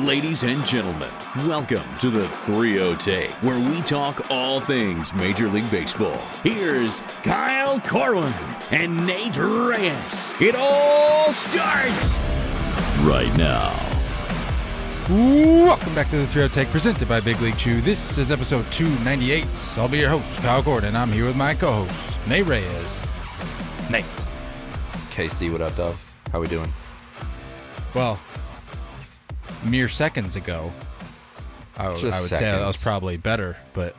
Ladies and gentlemen, welcome to the 3-0 Take, where we talk all things Major League Baseball. Here's Kyle Corwin and Nate Reyes. It all starts right now. Welcome back to the 3-0 Take, presented by Big League Chew. This is episode 298. I'll be your host, Kyle Gordon. I'm here with my co-host, Nate Reyes. Nate. KC, what up, dog? How we doing? Well, mere seconds ago, I would say I was probably better, but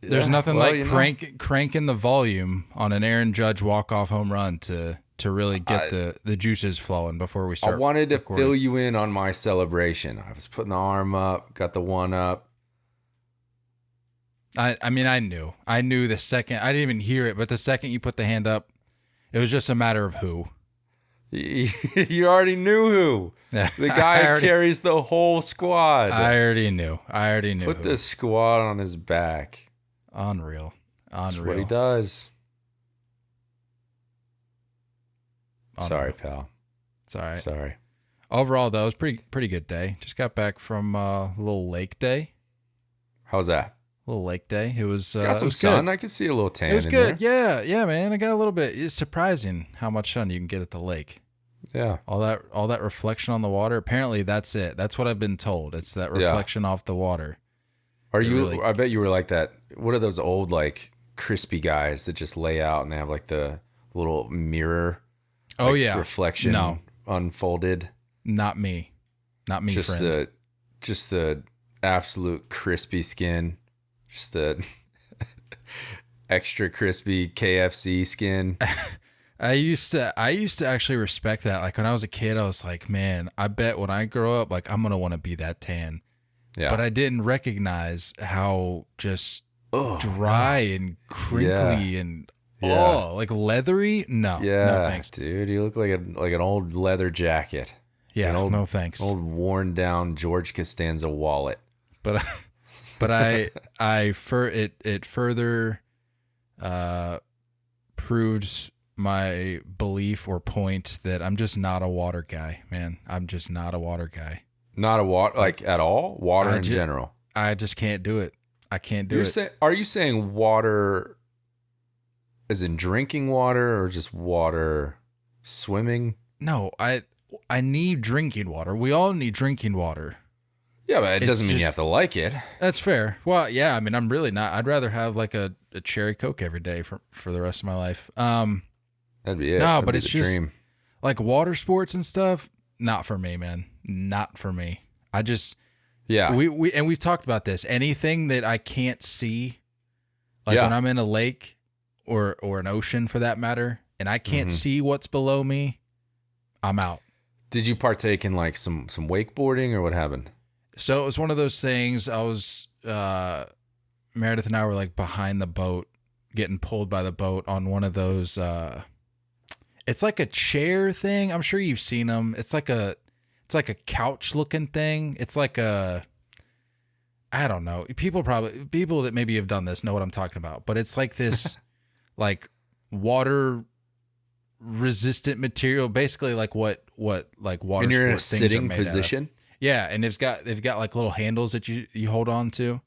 there's nothing like cranking the volume on an Aaron Judge walk-off home run to really get the juices flowing before we start. I wanted to recording. fill you in on my celebration. I was putting the arm up, got the one up. I mean, I knew the second, I didn't even hear it, but the second you put the hand up, it was just a matter of who. You already knew who. The guy carries the whole squad. I already knew. Put the squad on his back. Unreal. That's what he does. Unreal. Sorry, pal. It's all right. Sorry. Overall, though, it was pretty good day. Just got back from a little lake day. How was that? Little lake day. It was got some sun. Good. I could see a little tan. It was good. There. Yeah, man. I got a little bit. It's surprising how much sun you can get at the lake. Yeah. All that reflection on the water. Apparently, that's it. That's what I've been told. It's that reflection off the water. Are you? Really, I bet you were like that. What are those old like crispy guys that just lay out and they have like the little mirror? Oh yeah. Reflection. Unfolded. Not me. Just friend. the absolute crispy skin. Just the extra crispy KFC skin. I used to actually respect that. Like when I was a kid, I was like, man, I bet when I grow up, like I'm gonna want to be that tan. Yeah. But I didn't recognize how just dry and crinkly and like leathery. No, no thanks, dude. You look like an old leather jacket. Yeah, no thanks. Old worn down George Costanza wallet. But it further proved my belief or point that I'm just not a water guy, man. I'm just not a water guy. Not a water, like at all? Water in general? I just can't do it. I can't do it. Are you saying water as in drinking water or just water swimming? No, I need drinking water. We all need drinking water. Yeah, but it doesn't mean you have to like it. That's fair. Well, yeah, I mean, I'm really not. I'd rather have like a cherry Coke every day for the rest of my life. That'd be it. No, That'd but be it's the just dream. Like water sports and stuff. Not for me, man. Not for me. I just we've talked about this. Anything that I can't see, like when I'm in a lake or an ocean for that matter, and I can't see what's below me, I'm out. Did you partake in like some wakeboarding or what happened? So it was one of those things. I was Meredith and I were like behind the boat, getting pulled by the boat on one of those. It's like a chair thing. I'm sure you've seen them. It's like a couch looking thing. It's like I don't know. People that maybe have done this know what I'm talking about. But it's like this, like water resistant material, basically like what like water. And you're in a sports sitting position. Yeah, and they've got like little handles that you hold on to,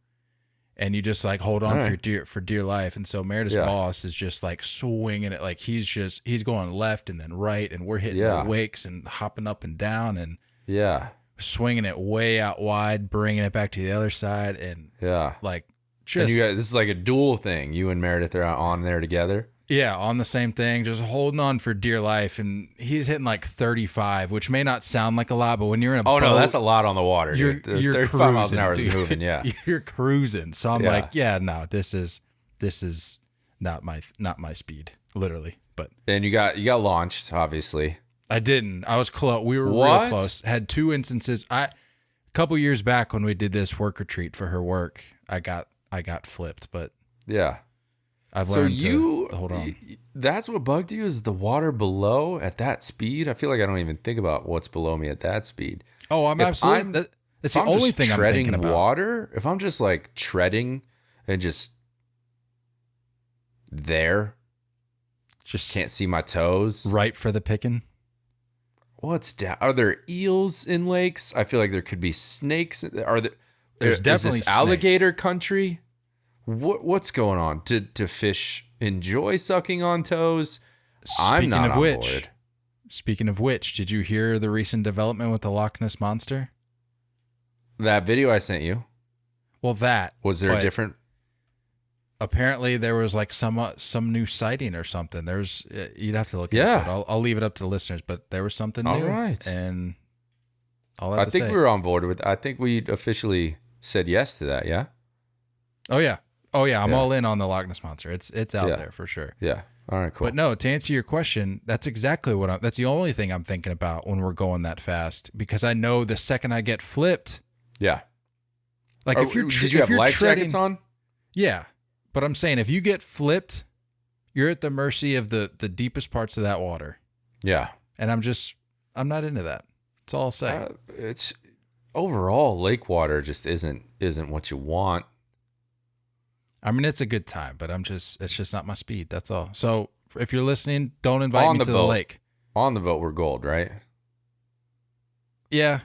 and you just like hold on for dear life. And so Meredith's boss is just like swinging it, like he's going left and then right, and we're hitting the wakes and hopping up and down and swinging it way out wide, bringing it back to the other side, and like just. And this is like a dual thing. You and Meredith are on there together. Yeah, on the same thing, just holding on for dear life, and he's hitting like 35, which may not sound like a lot, but when you're in a boat, no, that's a lot on the water. You're 35 cruising, miles an hour dude. is moving. Yeah, you're cruising. So I'm like, no, this is not my speed, literally. But and you got launched, obviously. I didn't. I was close. We were real close. Had two instances. A couple years back when we did this work retreat for her work, I got flipped, but yeah. I've learned to hold on. That's what bugged you, is the water below at that speed? I feel like I don't even think about what's below me at that speed. Oh, that's the only thing I'm thinking about. Water, if I'm just like treading and just there, just can't see my toes. Ripe for the picking. What's down? Are there eels in lakes? I feel like there could be snakes. There's definitely is this alligator country? What's going on? Do fish enjoy sucking on toes? I'm not on board. Speaking of which, did you hear the recent development with the Loch Ness Monster? That video I sent you. Well, was there a different? Apparently, there was like some new sighting or something. You'd have to look into it. I'll leave it up to the listeners, but there was something new. All right, and I think we were on board with. I think we officially said yes to that. Yeah. Oh yeah. I'm all in on the Loch Ness Monster. It's out there for sure. Yeah. All right. Cool. But no, to answer your question, that's exactly that's the only thing I'm thinking about when we're going that fast, because I know the second I get flipped. Yeah. Like did you have life jackets on? Yeah. But I'm saying if you get flipped, you're at the mercy of the deepest parts of that water. Yeah. And I'm not into that. That's all I'll say. It's overall lake water just isn't what you want. I mean, it's a good time, but it's just not my speed. That's all. So if you're listening, don't invite me to the lake. On the boat, we're gold, right? Yeah.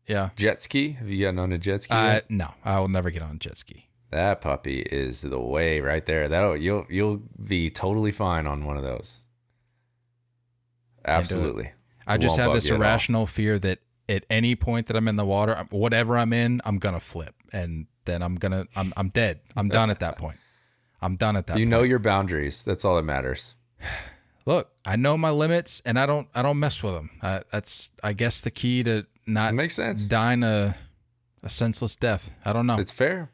Yeah. Jet ski? Have you gotten on a jet ski yet? No, I will never get on a jet ski. That puppy is the way right there. You'll be totally fine on one of those. Absolutely. I just have this irrational fear that at any point that I'm in the water, whatever I'm in, I'm gonna flip, and then I'm dead. I'm done at that point. I'm done at that point. You know your boundaries. That's all that matters. Look, I know my limits, and I don't mess with them. That's, I guess, the key to not makes sense. Dying a senseless death. I don't know. It's fair.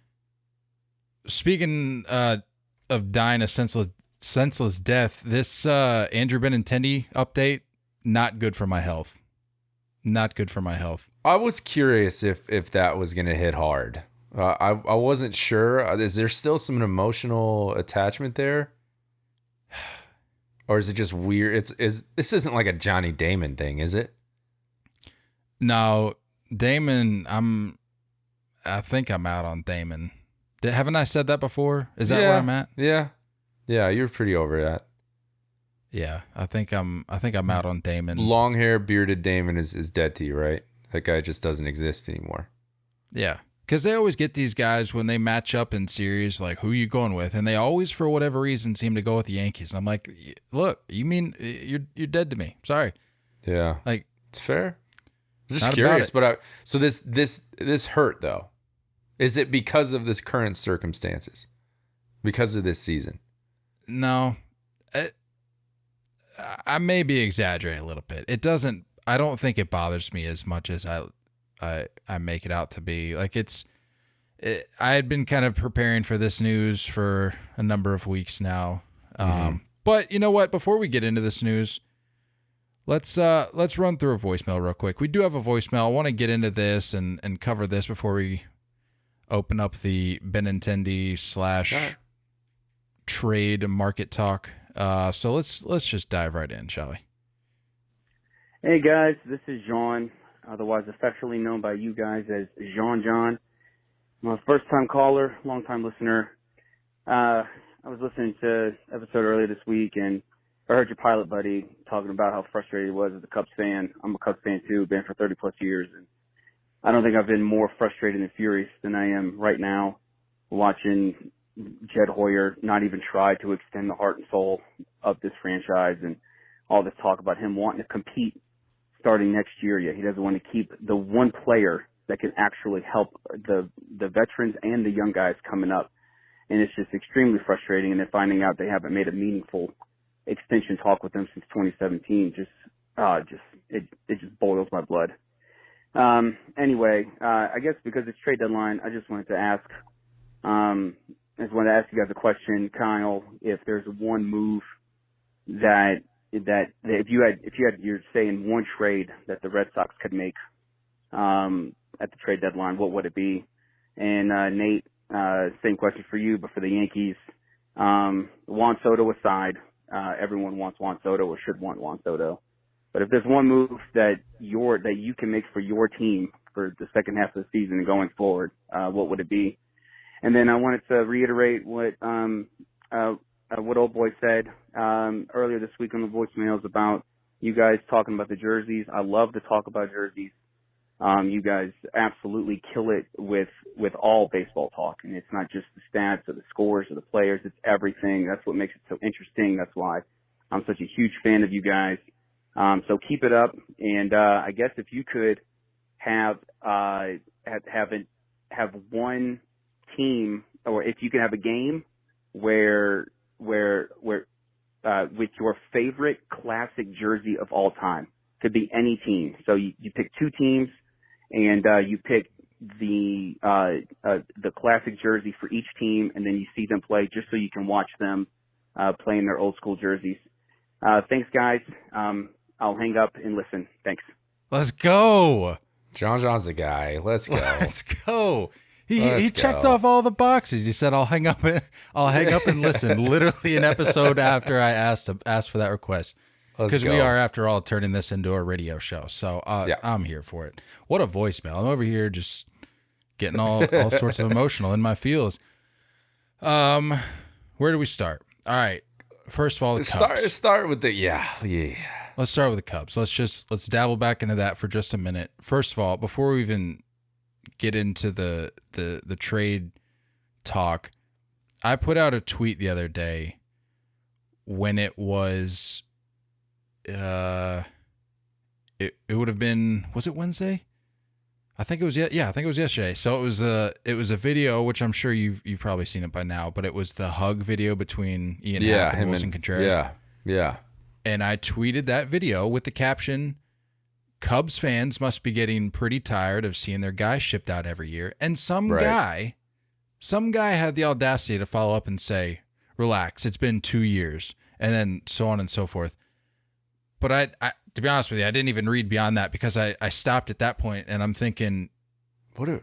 Speaking of dying a senseless death, this Andrew Benintendi update, not good for my health. Not good for my health. I was curious if that was going to hit hard. I wasn't sure. Is there still some emotional attachment there? Or is it just weird? This isn't like a Johnny Damon thing, is it? No, Damon, I think I'm out on Damon. Haven't I said that before? Is that where I'm at? Yeah. Yeah, you're pretty over that. Yeah, I think I'm out on Damon. Long hair, bearded Damon is dead to you, right? That guy just doesn't exist anymore. Yeah, because they always get these guys when they match up in series, like, who you going with? And they always, for whatever reason, seem to go with the Yankees. And I'm like, look, you mean you're dead to me. Sorry. Yeah. Like, it's fair. I'm just curious, but so this hurt though. Is it because of this current circumstances? Because of this season? No. I may be exaggerating a little bit. I don't think it bothers me as much as I make it out to be. Like I had been kind of preparing for this news for a number of weeks now. But you know what? Before we get into this news, let's run through a voicemail real quick. We do have a voicemail. I want to get into this and cover this before we open up the Benintendi / trade market talk. So let's just dive right in, shall we? Hey guys, this is John, otherwise affectionately known by you guys as John. I'm a first-time caller, long-time listener. I was listening to an episode earlier this week, and I heard your pilot buddy talking about how frustrated he was as a Cubs fan. I'm a Cubs fan too, been for 30-plus years, and I don't think I've been more frustrated and furious than I am right now watching Jed Hoyer not even try to extend the heart and soul of this franchise, and all this talk about him wanting to compete starting next year. Yet he doesn't want to keep the one player that can actually help the veterans and the young guys coming up. And it's just extremely frustrating. And then finding out they haven't made a meaningful extension talk with them since 2017, it just boils my blood. Anyway, I guess because it's trade deadline, I just wanted to ask you guys a question, Kyle. If there's one move that if you had your say in one trade that the Red Sox could make at the trade deadline, what would it be? And Nate, same question for you, but for the Yankees, Juan Soto aside, everyone wants Juan Soto or should want Juan Soto. But if there's one move that you can make for your team for the second half of the season and going forward, what would it be? And then I wanted to reiterate what old boy said earlier this week on the voicemails about you guys talking about the jerseys. I love to talk about jerseys. You guys absolutely kill it with all baseball talk, and it's not just the stats or the scores or the players. It's everything. That's what makes it so interesting. That's why I'm such a huge fan of you guys. So keep it up. And I guess if you could have one team, or if you could have a game where with your favorite classic jersey of all time, could be any team. So you pick two teams. And you pick the classic jersey for each team, and then you see them play just so you can watch them play in their old school jerseys. Thanks, guys. I'll hang up and listen. Thanks. Let's go. John's the guy. Let's go. Let's go. He checked off all the boxes. He said, "I'll hang up and listen." Literally an episode after I asked for that request. Because we are, after all, turning this into a radio show. So I'm here for it. What a voicemail. I'm over here just getting all sorts of emotional in my feels. Where do we start? All right. First of all, the Cubs. Start with the, yeah. Let's start with the Cubs. Let's dabble back into that for just a minute. First of all, before we even get into the trade talk, I put out a tweet the other day when it was... it would have been, was it Wednesday? I think it was I think it was yesterday. So it was a video, which I'm sure you've probably seen it by now, but it was the hug video between Ian Happ and Wilson Contreras. Yeah. And I tweeted that video with the caption, "Cubs fans must be getting pretty tired of seeing their guy shipped out every year." And some guy had the audacity to follow up and say, "Relax, it's been 2 years," and then so on and so forth. But I, to be honest with you, I didn't even read beyond that because I stopped at that point and I'm thinking, what are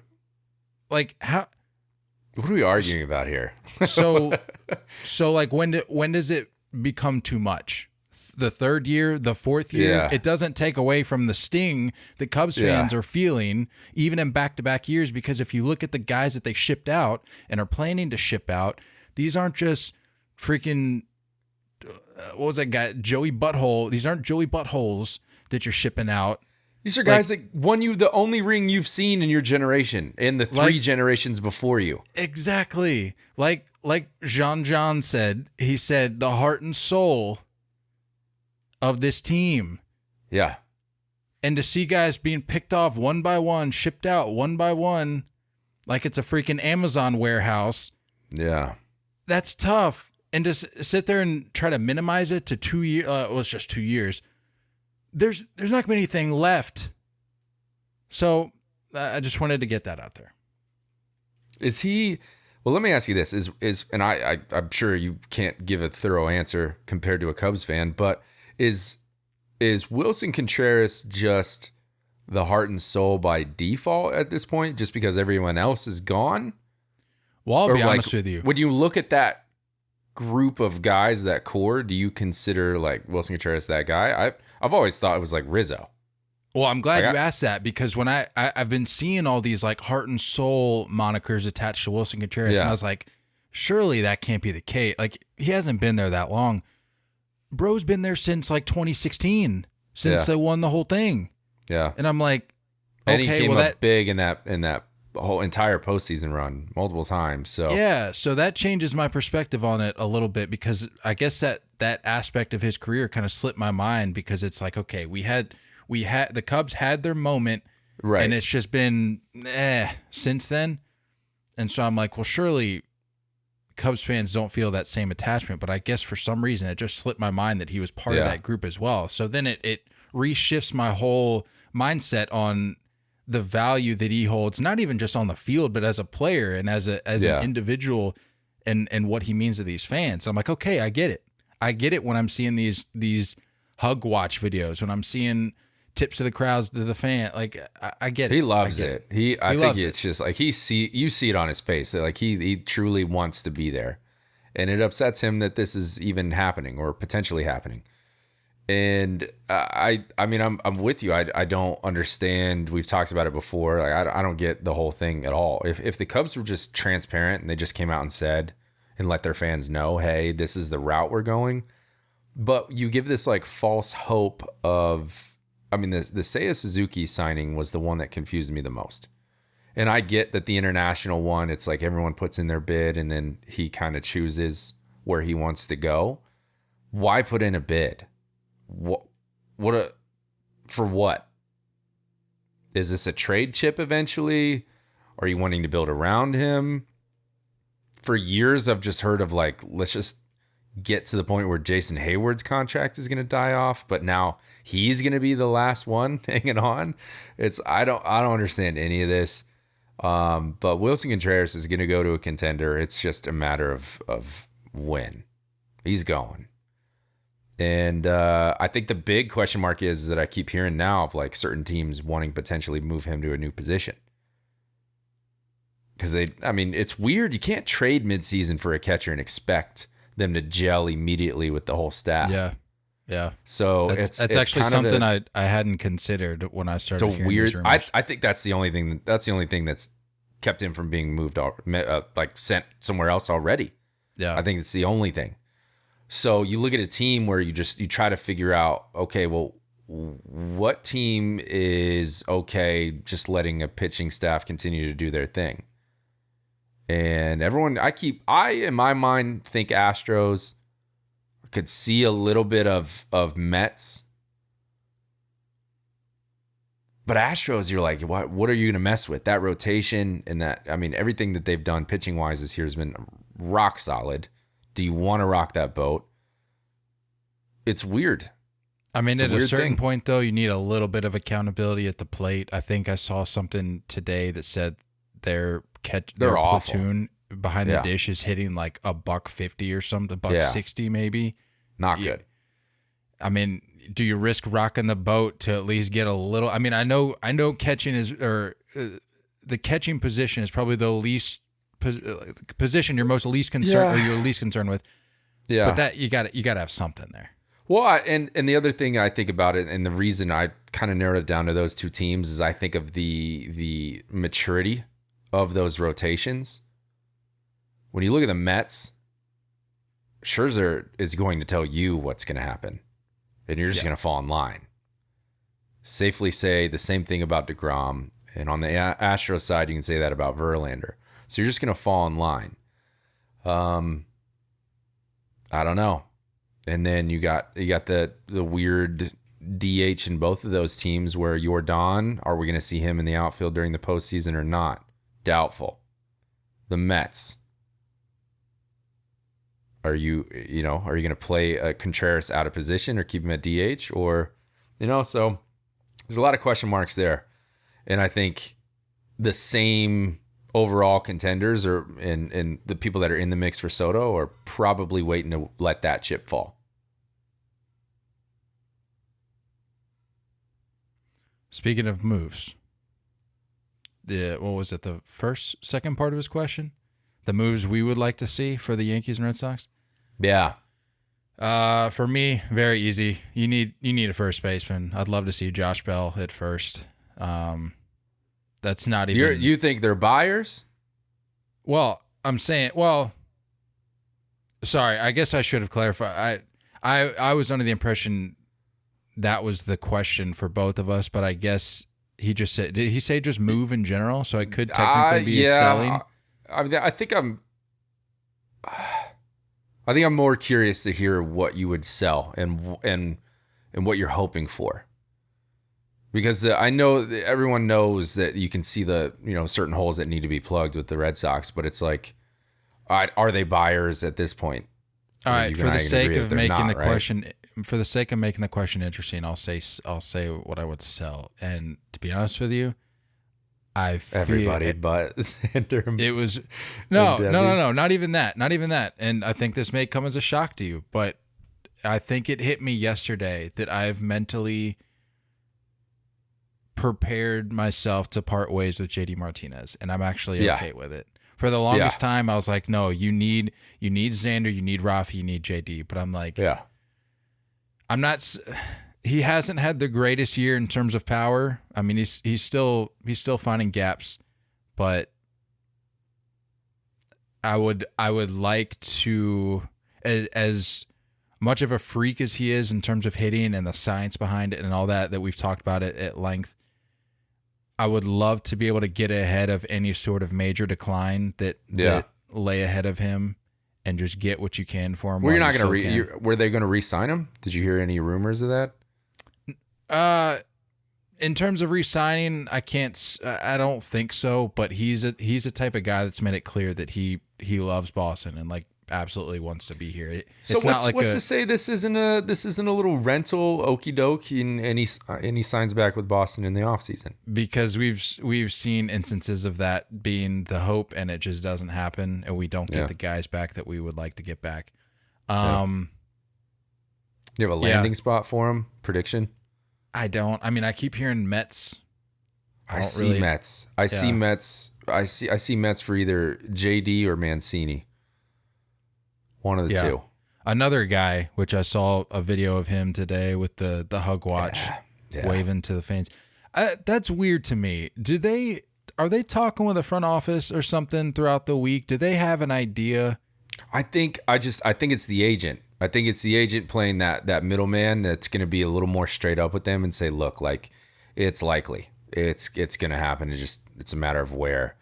we arguing about here? so like when does it become too much? The third year, the fourth year? Yeah. It doesn't take away from the sting that Cubs fans are feeling even in back-to-back years, because if you look at the guys that they shipped out and are planning to ship out, these aren't just freaking... what was that guy? Joey Butthole. These aren't Joey Buttholes that you're shipping out. These are guys that won you the only ring you've seen in your generation, in the three generations before you. Exactly. Like Jean said, he said the heart and soul of this team. Yeah. And to see guys being picked off one by one, shipped out one by one, like it's a freaking Amazon warehouse. Yeah. That's tough. And to sit there and try to minimize it to 2 years, it's just 2 years. There's not going to be anything left. So I just wanted to get that out there. Is he? Well, let me ask you this: and I'm sure you can't give a thorough answer compared to a Cubs fan, but is Wilson Contreras just the heart and soul by default at this point, just because everyone else is gone? Well, I'll be honest with you. When you look at that group of guys, that core, do you consider like Wilson Contreras that guy? I've always thought it was like Rizzo. Well, I'm glad you asked that, because when I've been seeing all these like heart and soul monikers attached to Wilson Contreras, and I was like, surely that can't be the case. Like, he hasn't been there that long. Bro's been there since like 2016, since they won the whole thing. Yeah. And I'm like, okay, and he came up big in that whole entire postseason run multiple times. So yeah, so that changes my perspective on it a little bit, because I guess that aspect of his career kind of slipped my mind, because it's like, okay, we had the Cubs had their moment, right, and it's just been since then. And so I'm like, well, surely Cubs fans don't feel that same attachment, but I guess for some reason it just slipped my mind that he was part of that group as well. So then it reshifts my whole mindset on the value that he holds, not even just on the field, but as a player and as an individual, and what he means to these fans. I'm like, okay, I get it. I get it when I'm seeing these hug watch videos, when I'm seeing tips to the crowds, to the fan. Like, I get it. He loves it. I think it's just like you see it on his face. Like he truly wants to be there, and it upsets him that this is even happening or potentially happening. And I mean, I'm with you. I don't understand. We've talked about it before. Like, I don't get the whole thing at all. If the Cubs were just transparent and they just came out and said and let their fans know, hey, this is the route we're going, But you give this like false hope of, I mean, the Seiya Suzuki signing was the one that confused me the most. And I get that the international one, it's like everyone puts in their bid and then he kind of chooses where he wants to go. Why put in a bid? For what? Is this a trade chip eventually? Are you wanting to build around him? For years, I've just heard of like, let's just get to the point where Jason Hayward's contract is going to die off, but now he's going to be the last one hanging on. I don't understand any of this. But Wilson Contreras is going to go to a contender. It's just a matter of when he's going. And I think the big question mark is that I keep hearing now of like certain teams wanting potentially move him to a new position. Because it's weird. You can't trade midseason for a catcher and expect them to gel immediately with the whole staff. Yeah. So that's it's actually kind of something I hadn't considered when I started. It's a weird. I think that's the only thing. That's the only thing that's kept him from being moved, like sent somewhere else already. Yeah. I think it's the only thing. So you look at a team where you try to figure out, okay, well, what team is okay just letting a pitching staff continue to do their thing? And everyone, I in my mind think Astros. Could see a little bit of Mets. But Astros, you're like, what are you going to mess with? That rotation and that, everything that they've done pitching wise this year has been rock solid. Do you want to rock that boat? It's weird. At a certain point, though, you need a little bit of accountability at the plate. I think I saw something today that said their platoon behind the dish is hitting like $150 or something, $160 maybe. Not good. Do you risk rocking the boat to at least get a little? I know catching is, or the catching position is probably the least position you're most least concerned or you're least concerned with. Yeah, but that you got to have something there. Well, and the other thing I think about it, and the reason I kind of narrowed it down to those two teams, is I think of the maturity of those rotations. When you look at the Mets, Scherzer is going to tell you what's going to happen, and you're just going to fall in line. Safely say the same thing about DeGrom, and on the Astros side, you can say that about Verlander. So you're just going to fall in line. I don't know. And then you got the weird DH in both of those teams where Yordan, are we going to see him in the outfield during the postseason or not? Doubtful. The Mets. Are you going to play Contreras out of position or keep him at DH so there's a lot of question marks there. And I think the same overall contenders and the people that are in the mix for Soto are probably waiting to let that chip fall. Speaking of moves, what was it? The second part of his question? The moves we would like to see for the Yankees and Red Sox? Yeah. For me, very easy. You need a first baseman. I'd love to see Josh Bell hit first. That's not even. You think they're buyers? Well, I'm saying. Well, sorry. I guess I should have clarified. I was under the impression that was the question for both of us, but I guess he just said. Did he say just move in general? So it could technically be selling. I think I'm more curious to hear what you would sell and what you're hoping for, because I know that everyone knows that you can see the certain holes that need to be plugged with the Red Sox, but it's like, are they buyers at this point? All right, for the sake of making the question, for the sake of making the question interesting, I'll say what I would sell, and to be honest with you. Everybody but Xander. It was no, not even that. And I think this may come as a shock to you, but I think it hit me yesterday that I've mentally prepared myself to part ways with JD Martinez, and I'm actually okay with it. For the longest time, I was like, no, you need Xander, you need Rafi, you need JD, but I'm like, I'm not. He hasn't had the greatest year in terms of power. He's still finding gaps, but I would like to, as much of a freak as he is in terms of hitting and the science behind it and all that we've talked about it at length, I would love to be able to get ahead of any sort of major decline that lay ahead of him and just get what you can for him. Well, you're not going to were they going to re-sign him? Did you hear any rumors of that? In terms of re-signing, I don't think so, but he's a type of guy that's made it clear that he loves Boston and like absolutely wants to be here. So what's to say this isn't a little rental okie doke and he signs back with Boston in the offseason? Because we've seen instances of that being the hope and it just doesn't happen and we don't get the guys back that we would like to get back. You have a landing spot for him? Prediction? I don't. I mean, I keep hearing Mets. I see Mets. I see Mets for either JD or Mancini. One of the two. Another guy, which I saw a video of him today with the hug watch waving to the fans. That's weird to me. Are they talking with the front office or something throughout the week? Do they have an idea? I think it's the agent. I think it's the agent playing that middleman that's going to be a little more straight up with them and say, look, like it's likely. It's going to happen. It's a matter of where.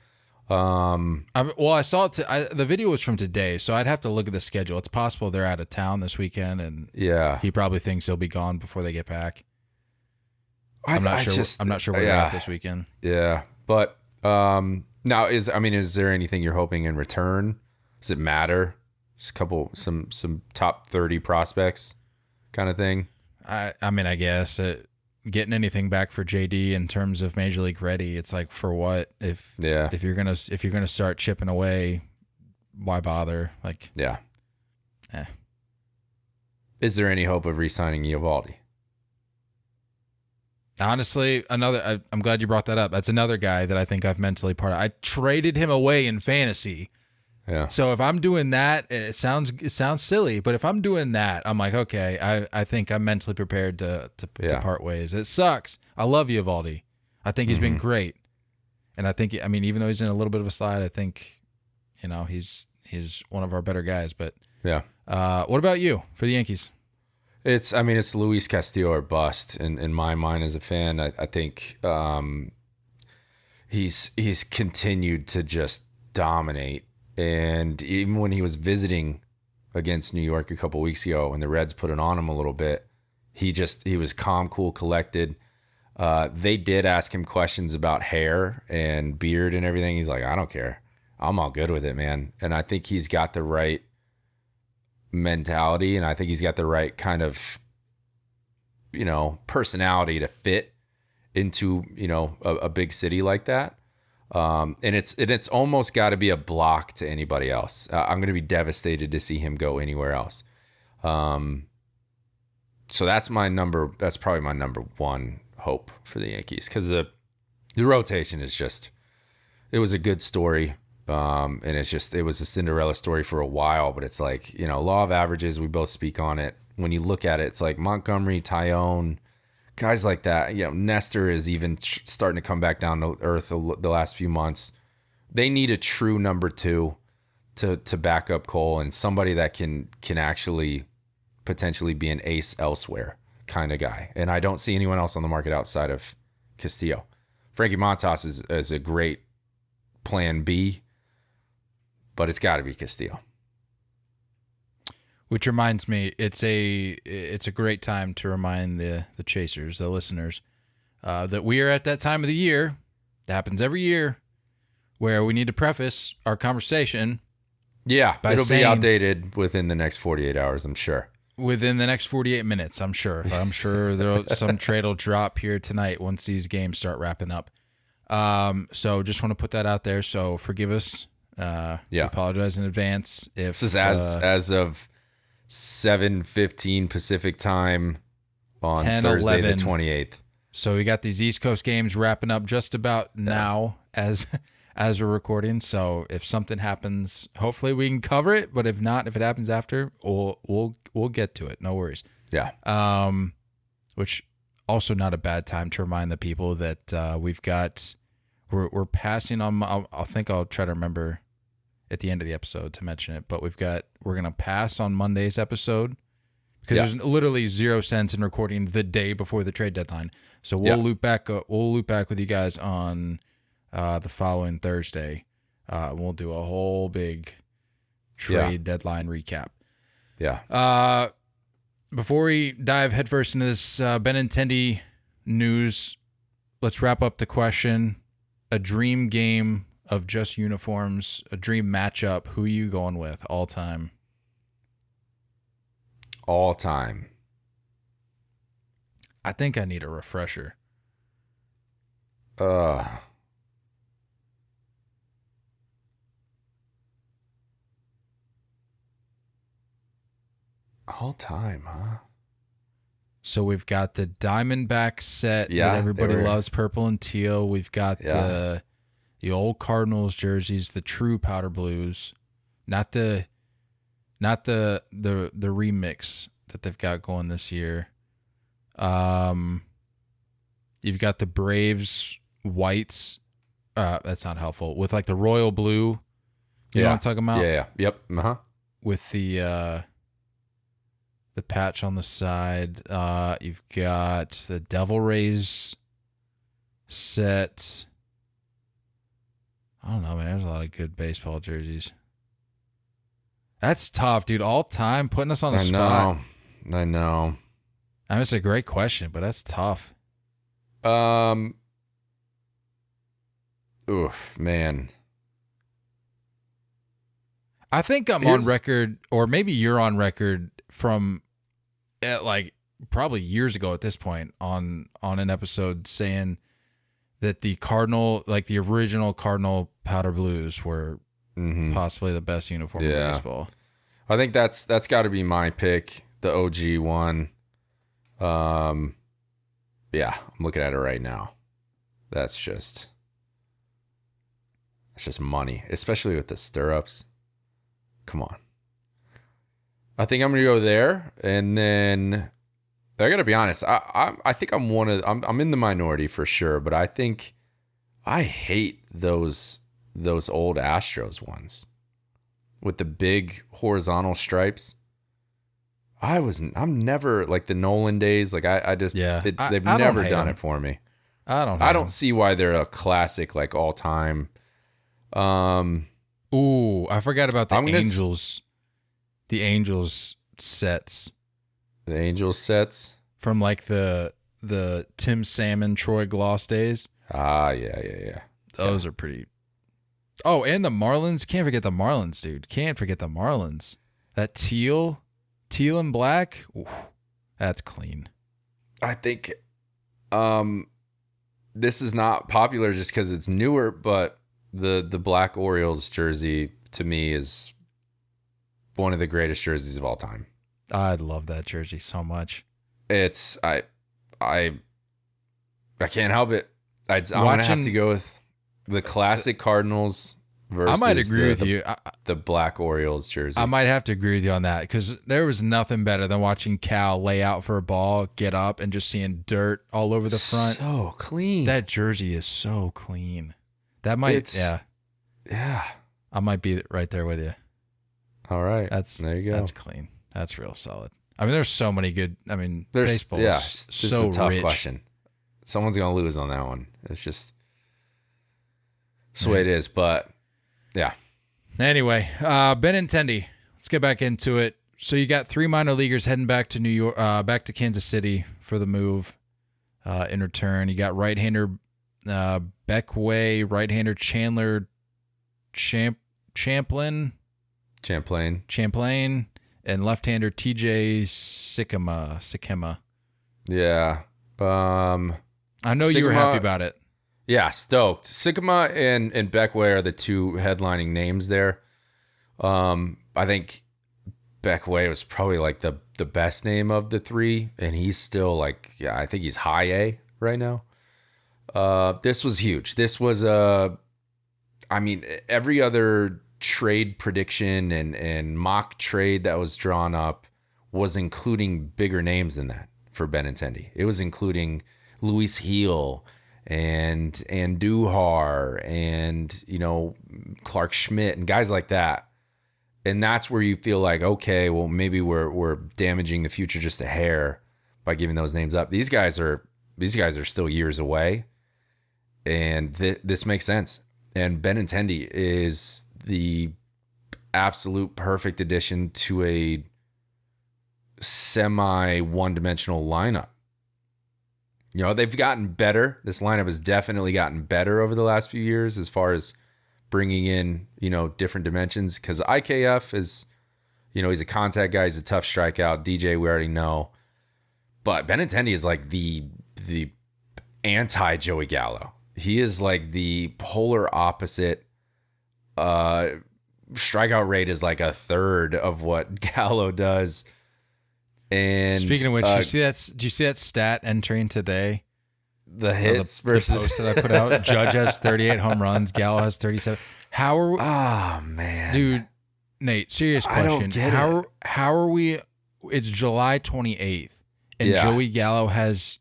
I saw it. The video was from today, so I'd have to look at the schedule. It's possible they're out of town this weekend, and he probably thinks he'll be gone before they get back. I'm not sure where they're at this weekend. Yeah, but now is there anything you're hoping in return? Does it matter? Just some top 30 prospects, kind of thing. I guess getting anything back for JD in terms of Major League ready, it's like for what? If you're gonna start chipping away, why bother? Like Is there any hope of re-signing Eovaldi? Honestly, I'm glad you brought that up. That's another guy that I think I've mentally I traded him away in fantasy. Yeah. So if I'm doing that, it sounds silly, but if I'm doing that, I'm like, okay, I think I'm mentally prepared to part ways. It sucks. I love Eovaldi. I think he's been great, and I think even though he's in a little bit of a slide, I think he's one of our better guys. But what about you for the Yankees? It's Luis Castillo or bust in my mind as a fan. I think he's continued to just dominate. And even when he was visiting against New York a couple weeks ago and the Reds put it on him a little bit, he was calm, cool, collected. They did ask him questions about hair and beard and everything. He's like, I don't care. I'm all good with it, man. And I think he's got the right mentality, and I think he's got the right kind of, personality to fit into, a big city like that. And it's almost got to be a block to anybody else. I'm going to be devastated to see him go anywhere else. So that's probably my number one hope for the Yankees, because the rotation is it was a good story. And it was a Cinderella story for a while, but it's like, law of averages, we both speak on it. When you look at it, it's like Montgomery, Tyone, guys like that. Nestor is even starting to come back down to earth the last few months. They need a true number two to back up Cole, and somebody that can actually potentially be an ace elsewhere kind of guy. And I don't see anyone else on the market outside of Castillo. Frankie Montas is a great plan B, but it's got to be Castillo. Which reminds me, it's a great time to remind the chasers, the listeners, that we are at that time of the year, that happens every year, where we need to preface our conversation. Yeah, it'll be outdated within the next 48 hours, I'm sure. Within the next 48 minutes, I'm sure. I'm sure some trade will drop here tonight once these games start wrapping up. So just want to put that out there. So forgive us. We apologize in advance. This is as of 7:15 Pacific time on 10, Thursday 11. the 28th. So we got these East Coast games wrapping up just about now as we're recording. So if something happens, hopefully we can cover it. But if not, if it happens after, we'll get to it. No worries. Yeah. Which also not a bad time to remind the people that we're passing on. I think I'll try to remember at the end of the episode to mention it, but we're going to pass on Monday's episode because there's literally 0 sense in recording the day before the trade deadline. So we'll loop back with you guys on the following Thursday. We'll do a whole big trade deadline recap. Yeah. Before we dive headfirst into this Benintendi news, let's wrap up the question. A dream game of just uniforms, a dream matchup. Who are you going with all time? All time. I think I need a refresher. All time, huh? So we've got the Diamondback set that everybody loves, purple and teal. We've got the old Cardinals jerseys, the true powder blues, not the remix that they've got going this year. You've got the Braves whites. That's not helpful. With like the royal blue. You know what I'm talking about? Yeah. Yep. With the patch on the side. You've got the Devil Rays set. I don't know, man. There's a lot of good baseball jerseys. That's tough, dude. All time, putting us on the spot. I know. I mean, it's a great question, but that's tough. Oof, man. I think I'm on record, or maybe you're on record from like probably years ago at this point on an episode saying that the Cardinal, like the original Cardinal powder blues were possibly the best uniform in baseball. I think that's got to be my pick, the OG one. I'm looking at it right now. That's just money, especially with the stirrups. Come on. I think I'm gonna go there, and then I gotta be honest. I think I'm I'm in the minority for sure, but I think I hate those old Astros ones with the big horizontal stripes. I'm never like the Nolan days. Like they've never done it for me. I don't see why they're a classic like all time. Ooh, I forgot about the Angels. The Angels sets. The Angels sets from like the Tim Salmon, Troy Gloss days. Yeah. Those are pretty. Oh, and the Marlins. Can't forget the Marlins, dude. Can't forget the Marlins. That teal and black. Ooh, that's clean. I think this is not popular just because it's newer, but the Black Orioles jersey to me is one of the greatest jerseys of all time. I love that jersey so much. It's I can't help it. I'm gonna have to go with the classic Cardinals versus I might agree with you. The Black Orioles jersey. I might have to agree with you on that because there was nothing better than watching Cal lay out for a ball, get up, and just seeing dirt all over the front. So clean. That jersey is so clean. That might, yeah. I might be right there with you. All right. There you go. That's clean. That's real solid. I mean, there's so many good. I mean, baseball is so is a tough rich. question. Someone's gonna lose on that one. It's just that's the way it is. But yeah. Anyway, Benintendi. Let's get back into it. So you got 3 minor leaguers heading back to New York, back to Kansas City for the move. In return, you got right-hander Beckway, right-hander Chandler Champlain, and left-hander TJ Sikema. Yeah. I know you were happy about it. Yeah, stoked. Sikema and Beckway are the two headlining names there. I think Beckway was probably like the best name of the three, and he's still like, I think he's high A right now. This was huge. This was every other trade prediction and mock trade that was drawn up was including bigger names than that for Benintendi. It was including Luis Heel and Andujar and Clark Schmidt and guys like that. And that's where you feel like, okay, well, maybe we're damaging the future just a hair by giving those names up. These guys are still years away, and this makes sense. And Benintendi is the absolute perfect addition to a semi one-dimensional lineup. You know, they've gotten better. This lineup has definitely gotten better over the last few years as far as bringing in, you know, different dimensions. Because IKF is, you know, he's a contact guy. He's a tough strikeout. DJ, we already know. But Benintendi is like the anti-Joey Gallo. He is like the polar opposite. Strikeout rate is like a third of what Gallo does. And speaking of which, did you see that stat entering today? The hits versus the post that I put out. Judge has 38 home runs. Gallo has 37. How are we? Oh man, dude, Nate, serious question. I don't get it. How are we? It's July 28th, and Joey Gallo has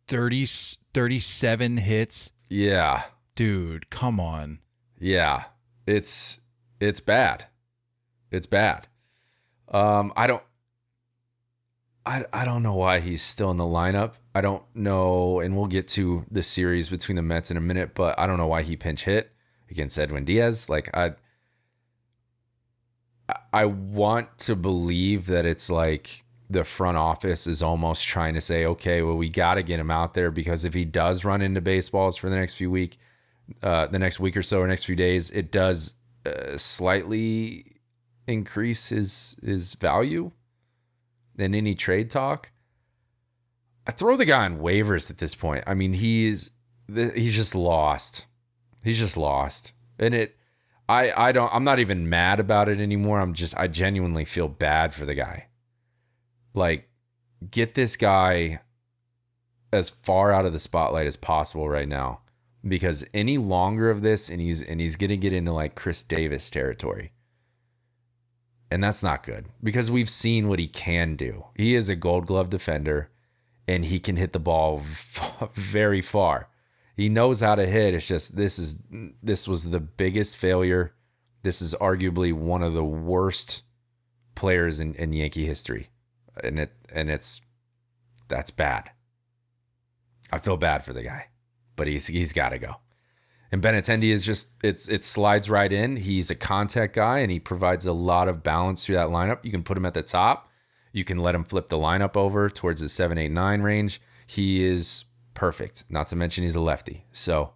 37 hits. Yeah, dude, come on. Yeah, it's bad. It's bad. I don't know why he's still in the lineup. I don't know, and we'll get to the series between the Mets in a minute, but I don't know why he pinch hit against Edwin Diaz. Like I want to believe that it's like the front office is almost trying to say, okay, well, we got to get him out there, because if he does run into baseballs for the next week or so, or next few days, it does slightly increase his value in any trade talk. I throw the guy on waivers at this point. I mean, he's just lost. He's just lost. And I'm not even mad about it anymore. I genuinely feel bad for the guy. Like, get this guy as far out of the spotlight as possible right now, because any longer of this and he's going to get into like Chris Davis territory. And that's not good, because we've seen what he can do. He is a Gold Glove defender, and he can hit the ball very far. He knows how to hit. It's just this was the biggest failure. This is arguably one of the worst players in Yankee history, and that's bad. I feel bad for the guy, but he's got to go. And Benintendi is just, it slides right in. He's a contact guy, and he provides a lot of balance through that lineup. You can put him at the top. You can let him flip the lineup over towards the 7, 8, 9 range. He is perfect. Not to mention he's a lefty. So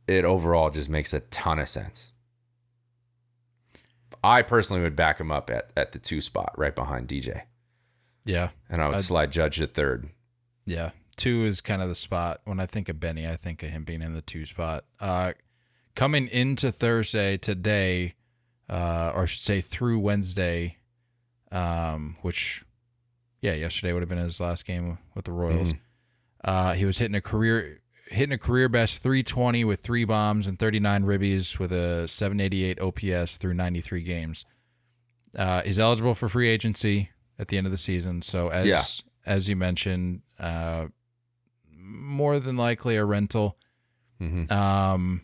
it overall just makes a ton of sense. I personally would back him up at the 2 spot right behind DJ. Yeah. And I would slide Judge to 3rd. Yeah. 2 is kind of the spot. When I think of Benny, I think of him being in the 2 spot. Coming into Thursday today, or I should say through Wednesday, which, yesterday would have been his last game with the Royals. Mm-hmm. He was hitting a career best 320 with 3 bombs and 39 ribbies with a 788 OPS through 93 games. He's eligible for free agency at the end of the season. So as you mentioned, more than likely a rental. Mm-hmm.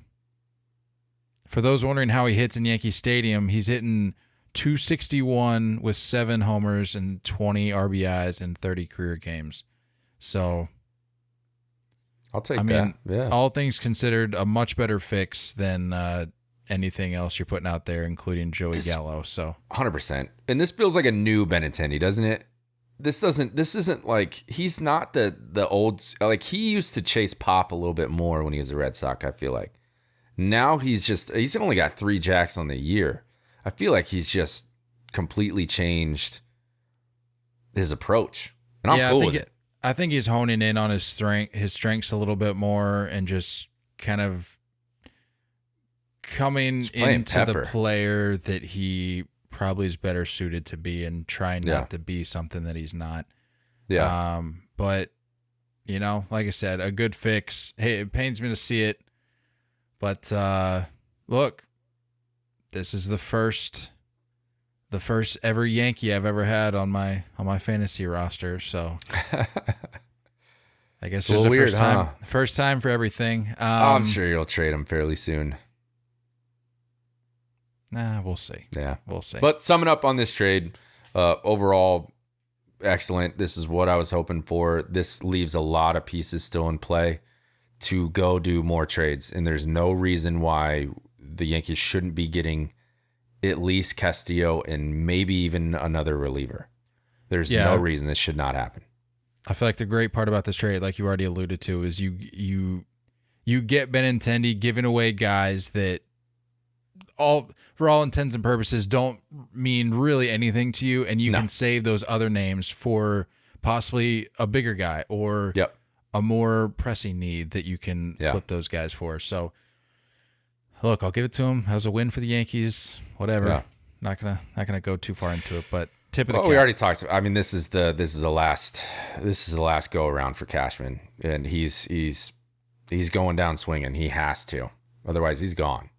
For those wondering how he hits in Yankee Stadium, he's hitting 261 with 7 homers and 20 RBIs in 30 career games. So I'll take that. Yeah. All things considered, a much better fix than anything else you're putting out there, including Joey Gallo. So 100%. And this feels like a new Benintendi, doesn't it? This isn't like, he's not the old, like he used to chase Pop a little bit more when he was a Red Sox, I feel like. Now he's only got 3 jacks on the year. I feel like he's just completely changed his approach. And I'm cool with it. I think he's honing in on his strengths a little bit more, and just kind of coming into the player that he probably is better suited to be, and trying not to be something that he's not. Yeah. But like I said, a good fix. Hey, it pains me to see it, but look, this is the first ever Yankee I've ever had on my fantasy roster. So I guess there's a weird, first time for everything. I'm sure you'll trade him fairly soon. Nah, we'll see. Yeah, we'll see. But summing up on this trade, overall, excellent. This is what I was hoping for. This leaves a lot of pieces still in play to go do more trades, and there's no reason why the Yankees shouldn't be getting at least Castillo and maybe even another reliever. There's no reason this should not happen. I feel like the great part about this trade, like you already alluded to, is you get Benintendi giving away guys that for all intents and purposes don't mean really anything to you, and you can save those other names for possibly a bigger guy or a more pressing need that you can flip those guys for. So look, I'll give it to him. That was a win for the Yankees. Whatever. Yeah. Not gonna go too far into it, but tip of the cap. We already talked. I mean, this is the last go around for Cashman, and he's going down swinging. He has to, otherwise he's gone.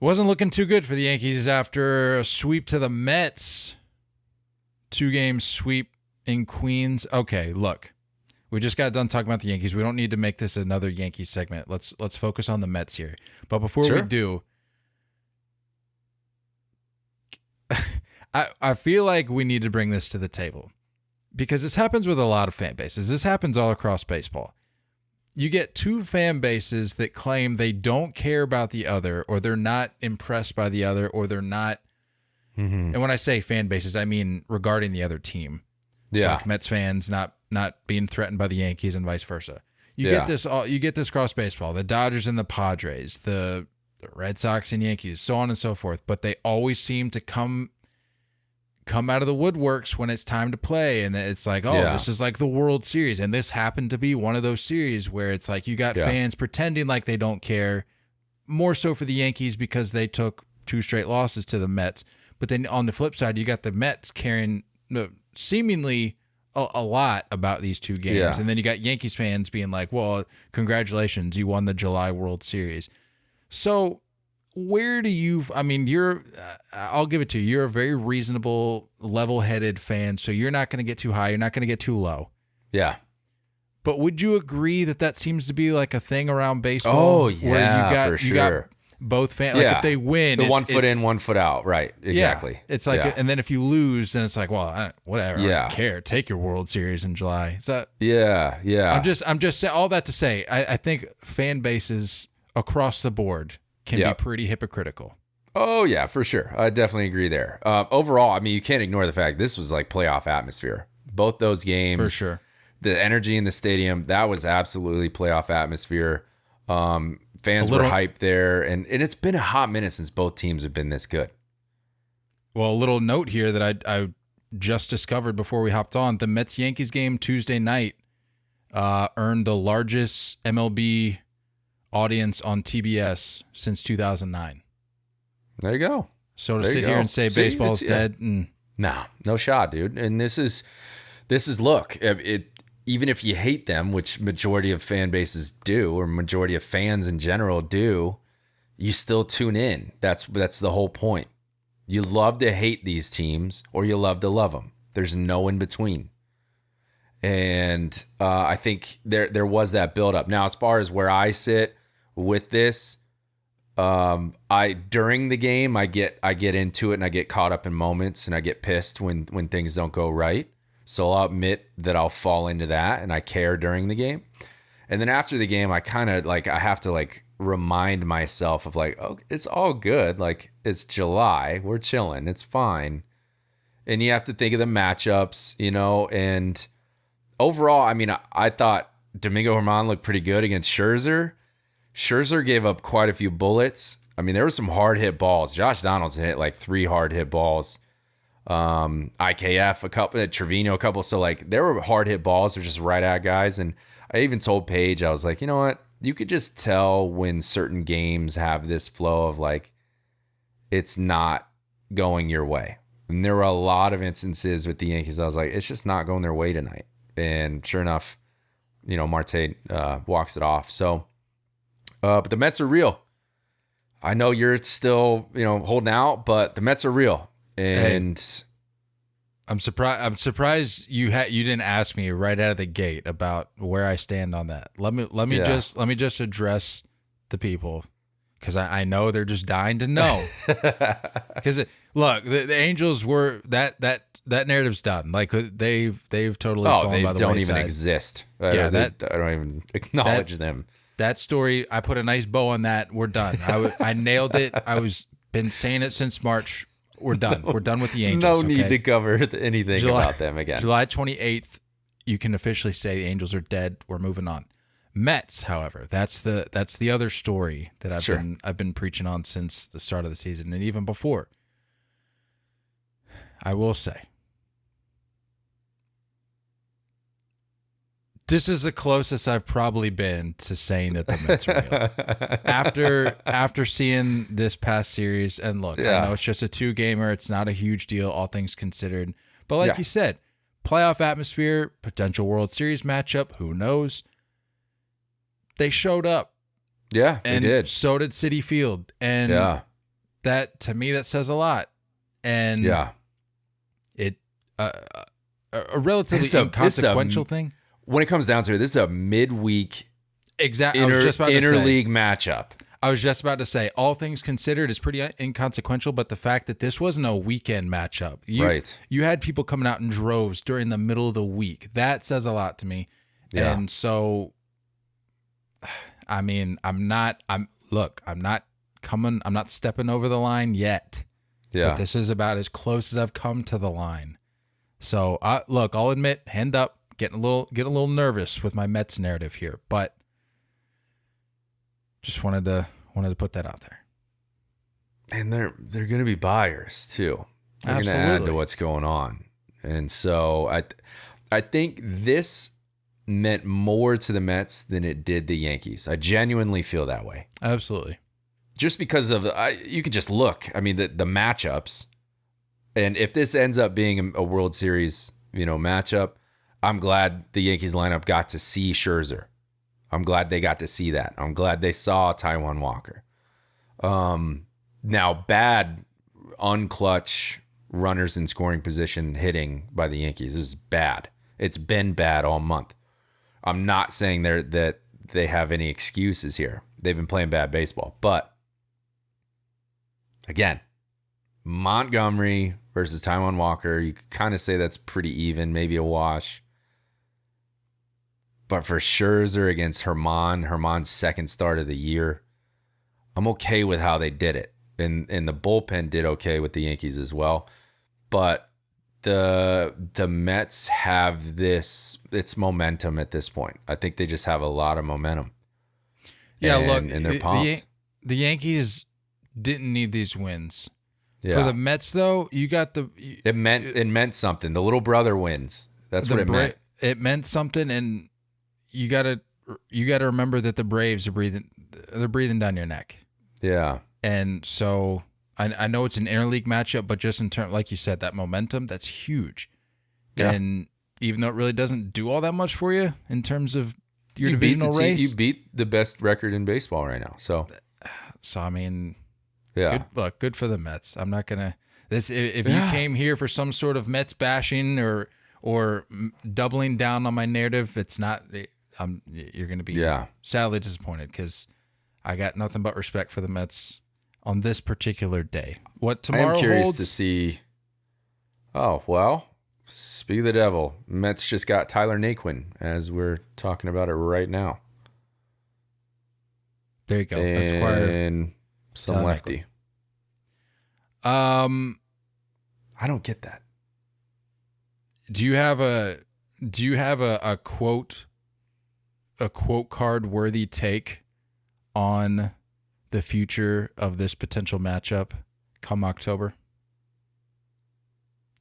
Wasn't looking too good for the Yankees after a sweep to the Mets. 2-game sweep in Queens. Okay, look. We just got done talking about the Yankees. We don't need to make this another Yankees segment. Let's focus on the Mets here. But before we do, I feel like we need to bring this to the table because this happens with a lot of fan bases. This happens all across baseball. You get two fan bases that claim they don't care about the other, or they're not impressed by the other, or they're not. And when I say fan bases, I mean regarding the other team. So like Mets fans not being threatened by the Yankees and vice versa. You get this cross baseball, the Dodgers and the Padres, the Red Sox and Yankees, so on and so forth. But they always seem to come out of the woodworks when it's time to play, and it's like, this is like the World Series, and this happened to be one of those series where it's like you got fans pretending like they don't care, more so for the Yankees because they took 2 straight losses to the Mets. But then on the flip side, you got the Mets caring seemingly a lot about these 2 games, and then you got Yankees fans being like, well, congratulations, you won the July World Series. So where do you, I mean, I'll give it to you. You're a very reasonable, level-headed fan, so you're not going to get too high. You're not going to get too low. Yeah. But would you agree that seems to be like a thing around baseball? Oh, yeah, for sure. You got both fans, like if they win, the 1 foot in, 1 foot out. Right. Exactly. Yeah, it's like, and then if you lose, then it's like, well, whatever. I don't care. Take your World Series in July. Is that? Yeah. I'm just saying all that to say, I think fan bases across the board can be pretty hypocritical. Oh, yeah, for sure. I definitely agree there. Overall, I mean, you can't ignore the fact this was like playoff atmosphere. Both those games. For sure. The energy in the stadium, that was absolutely playoff atmosphere. Fans were hyped there, and it's been a hot minute since both teams have been this good. Well, a little note here that I just discovered before we hopped on. The Mets-Yankees game Tuesday night earned the largest MLB audience on TBS since 2009. There you go. So to sit here and say baseball's dead, no shot, dude. And this is look, even if you hate them, which majority of fan bases do, or majority of fans in general do, you still tune in. That's the whole point. You love to hate these teams, or you love to love them. There's no in between. And I think there was that buildup. Now, as far as where I sit with this, during the game I get into it and I get caught up in moments and I get pissed when things don't go right. So I'll admit that I'll fall into that and I care during the game. And then after the game, I kind of like I have to like remind myself of like, oh, it's all good. Like it's July, we're chilling, it's fine. And you have to think of the matchups, and overall, I mean, I thought Domingo Germán looked pretty good against Scherzer. Scherzer gave up quite a few bullets. I mean, there were some hard hit balls. Josh Donaldson hit like 3 hard hit balls. IKF a couple, Trevino a couple. So like there were hard hit balls, they're just right at guys. And I even told Paige, I was like, you know what? You could just tell when certain games have this flow of like, it's not going your way. And there were a lot of instances with the Yankees. I was like, it's just not going their way tonight. And sure enough, Marte walks it off. So, but the Mets are real. I know you're still, holding out, but the Mets are real. And hey, I'm surprised you didn't ask me right out of the gate about where I stand on that. Let me just address the people, because I know they're just dying to know. Because look, the Angels were that narrative's done. Like they've totally fallen by the don't wayside. even exist. Yeah, I don't even acknowledge them. That story, I put a nice bow on that. We're done. I nailed it. Been saying it since March. We're done. We're done with the Angels. No need to cover anything about them again. July 28th, you can officially say the Angels are dead. We're moving on. Mets, however, that's the other story that I've been preaching on since the start of the season and even before. I will say, this is the closest I've probably been to saying that the Mets are real. After seeing this past series, and look, I know it's just a 2-gamer. It's not a huge deal, all things considered. But like you said, playoff atmosphere, potential World Series matchup, who knows? They showed up. Yeah, they did. So did Citi Field. And that, to me, that says a lot. And it a relatively inconsequential thing. When it comes down to it, this is a midweek interleague matchup. I was just about to say, all things considered, is pretty inconsequential, but the fact that this wasn't a weekend matchup. You had people coming out in droves during the middle of the week. That says a lot to me. Yeah. And so, I mean, I'm not stepping over the line yet. Yeah. But this is about as close as I've come to the line. So, look, I'll admit, hand up. Getting a little nervous with my Mets narrative here, but just wanted to put that out there. And they're going to be buyers too. They're going to add to what's going on, and so I think this meant more to the Mets than it did the Yankees. I genuinely feel that way. Absolutely, just because of you could just look. I mean, the matchups, and if this ends up being a World Series, matchup. I'm glad the Yankees lineup got to see Scherzer. I'm glad they got to see that. I'm glad they saw Taijuan Walker. Now, bad unclutch runners in scoring position hitting by the Yankees is bad. It's been bad all month. I'm not saying that they have any excuses here. They've been playing bad baseball. But, again, Montgomery versus Taijuan Walker, you could kind of say that's pretty even, maybe a wash. But for Scherzer against Herman's second start of the year, I'm okay with how they did it. And the bullpen did okay with the Yankees as well. But the Mets have it's momentum at this point. I think they just have a lot of momentum. Yeah, look, and they're pumped. The Yankees didn't need these wins. Yeah. For the Mets, though, you got it meant something. The little brother wins. That's what it meant. It meant something, and you gotta remember that the Braves are breathing down your neck. Yeah. And so I know it's an interleague matchup, but just in terms, like you said, that momentum, that's huge. Yeah. And even though it really doesn't do all that much for you in terms of your divisional race, you beat the best record in baseball right now. So I mean, yeah. Good for the Mets. I'm not gonna if you came here for some sort of Mets bashing or doubling down on my narrative, it's not. You're going to be sadly disappointed because I got nothing but respect for the Mets on this particular day. What tomorrow I'm curious holds, to see. Oh, well, speak of the devil. Mets just got Tyler Naquin as we're talking about it right now. There you go. Let's acquire some lefty. I don't get that. Do you have a quote card worthy take on the future of this potential matchup come October?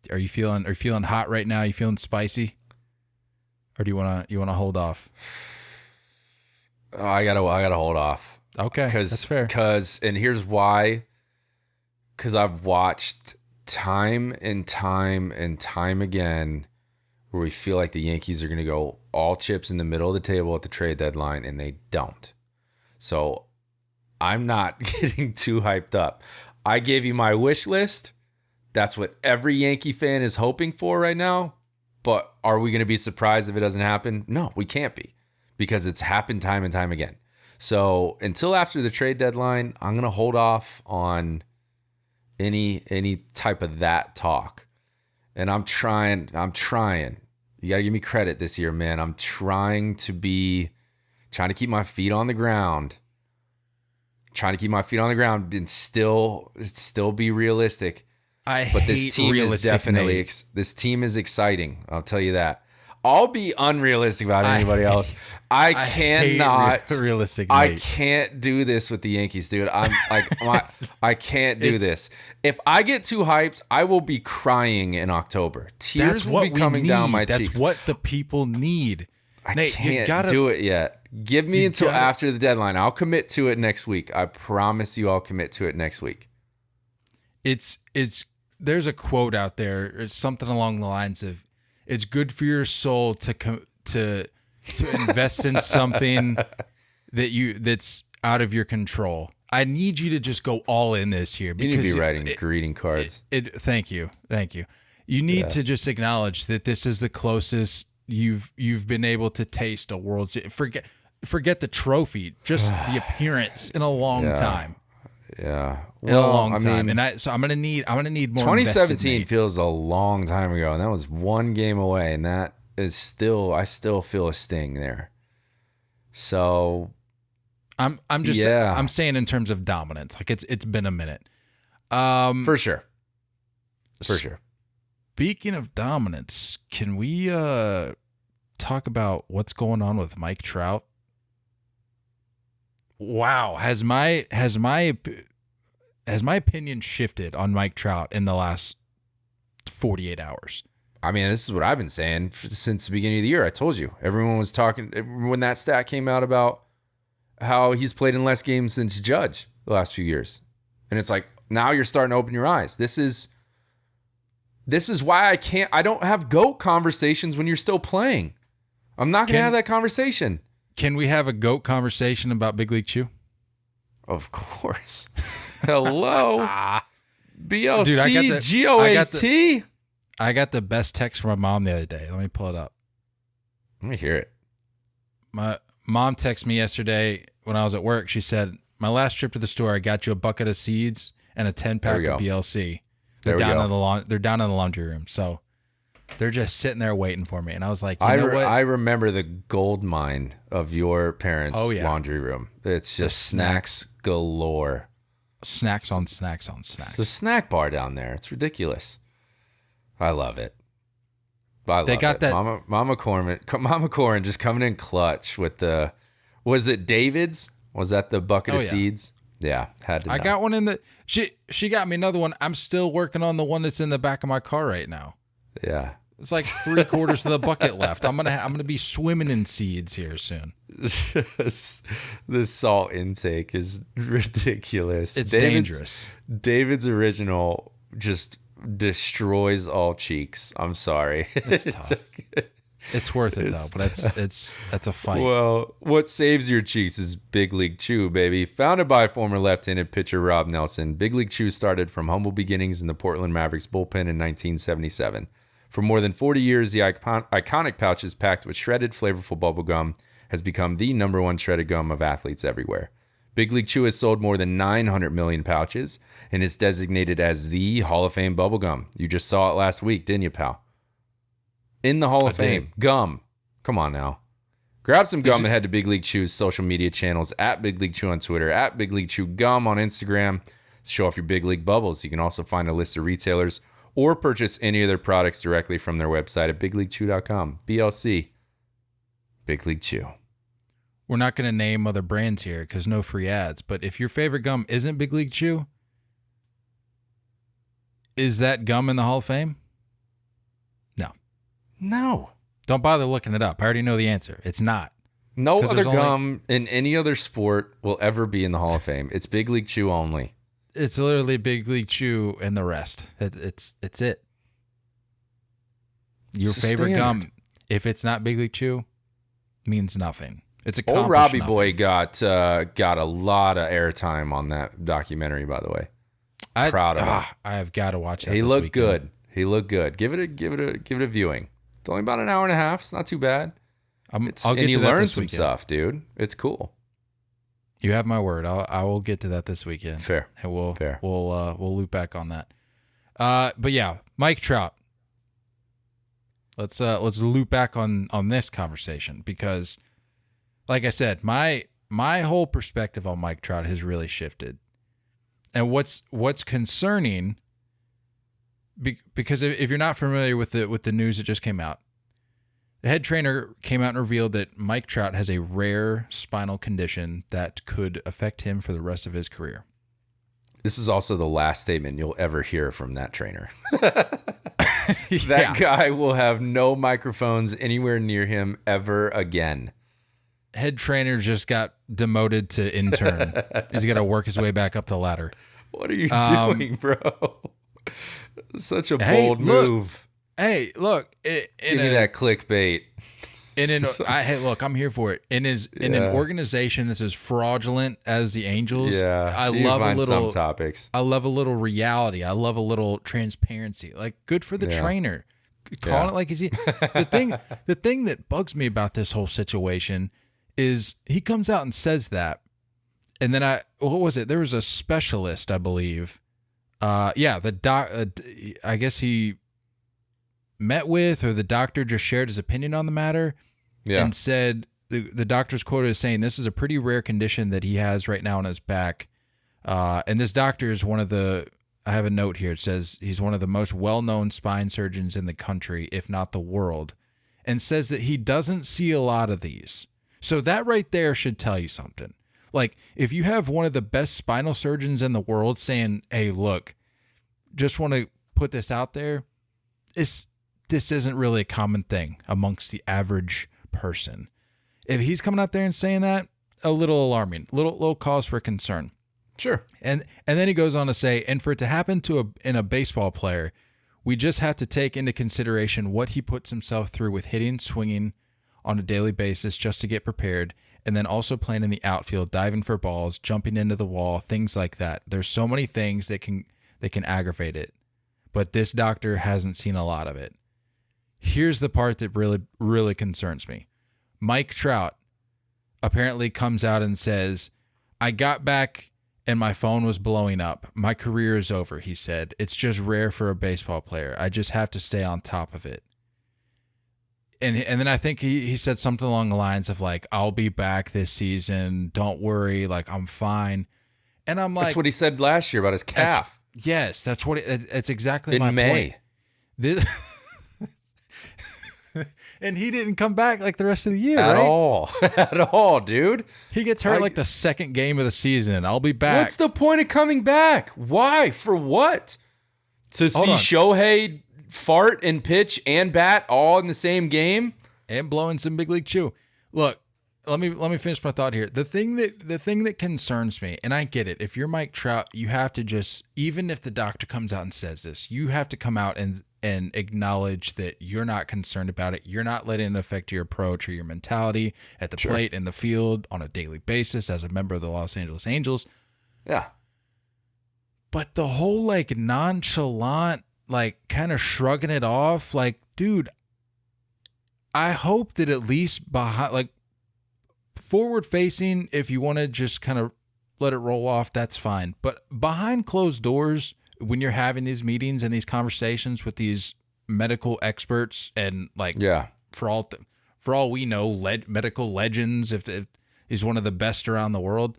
Are you feeling hot right now? Are you feeling spicy? Or do you wanna hold off? Oh, I gotta hold off. Okay, that's fair. And here's why. Because I've watched time and time and time again where we feel like the Yankees are going to go all chips in the middle of the table at the trade deadline, and they don't. So I'm not getting too hyped up. I gave you my wish list. That's what every Yankee fan is hoping for right now. But are we going to be surprised if it doesn't happen? No, we can't be, because it's happened time and time again. So until after the trade deadline, I'm going to hold off on any type of that talk. And I'm trying. You got to give me credit this year, man. I'm trying to keep my feet on the ground. And still be realistic. This team is exciting. I'll tell you that. I'll be unrealistic about anybody else. I cannot realistic. I can't do this with the Yankees, dude. I'm like, I can't do this. If I get too hyped, I will be crying in October. Tears will be coming down my cheeks. That's what the people need. I can't do it yet. Give me until after the deadline. I'll commit to it next week. I promise you, I'll commit to it next week. There's a quote out there. It's something along the lines of, "It's good for your soul to invest in something that's out of your control." I need you to just go all in this year. You need to be writing greeting cards. Thank you. You need to just acknowledge that this is the closest you've been able to taste a World Series. Forget the trophy, just the appearance in a long time. Yeah, in a long time. And I'm gonna need more. 2017 feels a long time ago, and that was one game away, and that is I still feel a sting there. So I'm saying in terms of dominance, like it's been a minute. For sure. Speaking of dominance, can we talk about what's going on with Mike Trout? Wow, has my opinion shifted on Mike Trout in the last 48 hours? I mean, this is what I've been saying since the beginning of the year. I told you. Everyone was talking when that stat came out about how he's played in less games than Judge the last few years. And it's like, now you're starting to open your eyes. This is why I don't have GOAT conversations when you're still playing. I'm not going to have that conversation. Can we have a GOAT conversation about Big League Chew? Of course. Hello. BLC, Dude, GOAT. I got the best text from my mom the other day. Let me pull it up. Let me hear it. My mom texted me yesterday when I was at work. She said, "My last trip to the store, I got you a bucket of seeds and a 10-pack of BLC. They're down in the laundry room." So they're just sitting there waiting for me. And I was like, you know what? I remember the gold mine of your parents' laundry room. It's just snacks galore. Snacks on snacks on snacks. It's a snack bar down there. It's ridiculous. I love it. They got that Mama Corin just coming in clutch with the, was it David's? Was that the bucket of seeds? Yeah, had to. I got one in the. She got me another one. I'm still working on the one that's in the back of my car right now. Yeah, it's like 3/4 of the bucket left. I'm gonna be swimming in seeds here soon. The salt intake is ridiculous. It's dangerous. David's original just destroys all cheeks. I'm sorry. It's tough. It's worth it though, but that's a fight. Well, what saves your cheeks is Big League Chew, baby. Founded by former left-handed pitcher Rob Nelson, Big League Chew started from humble beginnings in the Portland Mavericks bullpen in 1977. For more than 40 years, the iconic pouches packed with shredded, flavorful bubblegum has become the #1 shredded gum of athletes everywhere. Big League Chew has sold more than 900 million pouches and is designated as the Hall of Fame bubblegum. You just saw it last week, didn't you, pal? In the Hall of Fame. Gum. Come on now. Grab some gum and head to Big League Chew's social media channels, at Big League Chew on Twitter, at Big League Chew Gum on Instagram. Show off your Big League bubbles. You can also find a list of retailers or purchase any of their products directly from their website at bigleaguechew.com. BLC. Big League Chew. We're not going to name other brands here because no free ads, but if your favorite gum isn't Big League Chew, is that gum in the Hall of Fame? No. Don't bother looking it up. I already know the answer. It's not. No other gum in any other sport will ever be in the Hall of Fame. It's Big League Chew only. It's literally Big League Chew and the rest. It's it. Your favorite gum, if it's not Big League Chew, means nothing. It's a old Robbie boy got a lot of airtime on that documentary, by the way. Proud of him. I've got to watch that. He looked good. He looked good. Give it a viewing. It's only about an hour and a half. It's not too bad. I'll get and you to that learn this some weekend. stuff, dude. It's cool. You have my word. I will get to that this weekend. Fair. And we'll Fair. we'll loop back on that. But yeah, Mike Trout. Let's loop back on this conversation because, like I said, my whole perspective on Mike Trout has really shifted. And what's concerning, because if you're not familiar with the news that just came out, the head trainer came out and revealed that Mike Trout has a rare spinal condition that could affect him for the rest of his career. This is also the last statement you'll ever hear from that trainer. That guy will have no microphones anywhere near him ever again. Head trainer just got demoted to intern. He's got to work his way back up the ladder. What are you doing, bro? Such a bold move. Hey, look. Give me that clickbait. Look, I'm here for it. In an organization that's as fraudulent as the Angels, I love a little some topics. I love a little reality. I love a little transparency. Like, good for the trainer. Calling it like he's the thing that bugs me about this whole situation is he comes out and says that, and then what was it? There was a specialist, I believe. I guess he met with, or the doctor just shared his opinion on the matter, and said the doctor's quote is saying this is a pretty rare condition that he has right now on his back, and this doctor is one of the. I have a note here. It says he's one of the most well-known spine surgeons in the country, if not the world, and says that he doesn't see a lot of these. So that right there should tell you something. Like, if you have one of the best spinal surgeons in the world saying, hey, look, just want to put this out there, this isn't really a common thing amongst the average person. If he's coming out there and saying that, a little alarming, little cause for concern. Sure. And then he goes on to say, and for it to happen in a baseball player, we just have to take into consideration what he puts himself through with hitting, swinging on a daily basis just to get prepared, and then also playing in the outfield, diving for balls, jumping into the wall, things like that. There's so many things that can aggravate it, but this doctor hasn't seen a lot of it. Here's the part that really, really concerns me. Mike Trout apparently comes out and says, I got back and my phone was blowing up. My career is over, he said. It's just rare for a baseball player. I just have to stay on top of it. And then I think he said something along the lines of like, I'll be back this season. Don't worry. Like, I'm fine. And I'm like, that's what he said last year about his calf. Yes, that's what it's exactly in my May. Point. And he didn't come back like the rest of the year, at right? all, dude. He gets hurt like the second game of the season. I'll be back. What's the point of coming back? Why? For what? To see Shohei fart and pitch and bat all in the same game and blowing some big league chew. Look, let me finish my thought here. The thing that concerns me, and I get it, if you're Mike Trout, you have to just, even if the doctor comes out and says this, you have to come out and acknowledge that you're not concerned about it. You're not letting it affect your approach or your mentality at the plate, in the field, on a daily basis as a member of the Los Angeles Angels. Yeah. But the whole like nonchalant, like kind of shrugging it off, like, dude, I hope that at least behind, like, forward facing, if you want to just kind of let it roll off, that's fine. But behind closed doors, when you're having these meetings and these conversations with these medical experts and like, for all we know, medical legends, if he's one of the best around the world,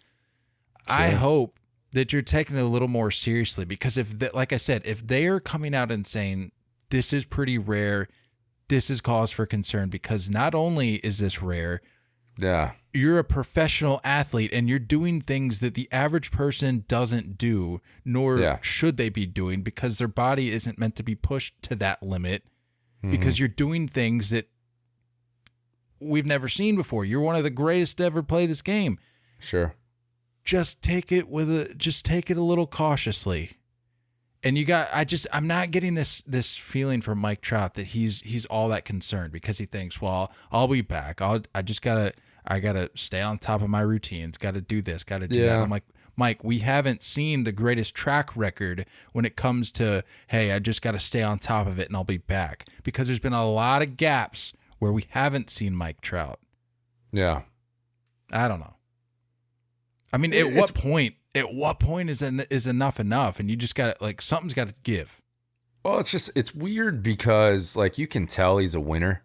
I hope that you're taking it a little more seriously, because like I said, if they are coming out and saying this is pretty rare, this is cause for concern, because not only is this rare, you're a professional athlete and you're doing things that the average person doesn't do, nor should they be doing, because their body isn't meant to be pushed to that limit, because you're doing things that we've never seen before. You're one of the greatest to ever play this game. Sure. Just take it a little cautiously. And I'm not getting this feeling from Mike Trout that he's all that concerned, because he thinks, well, I'll be back. I gotta stay on top of my routines. Got to do this. Got to do that. I'm like, Mike, we haven't seen the greatest track record when it comes to, hey, I just got to stay on top of it and I'll be back, because there's been a lot of gaps where we haven't seen Mike Trout. Yeah. I don't know. I mean, at what point is enough enough? And you just got to, like, something's got to give. Well, it's weird because, like, you can tell he's a winner.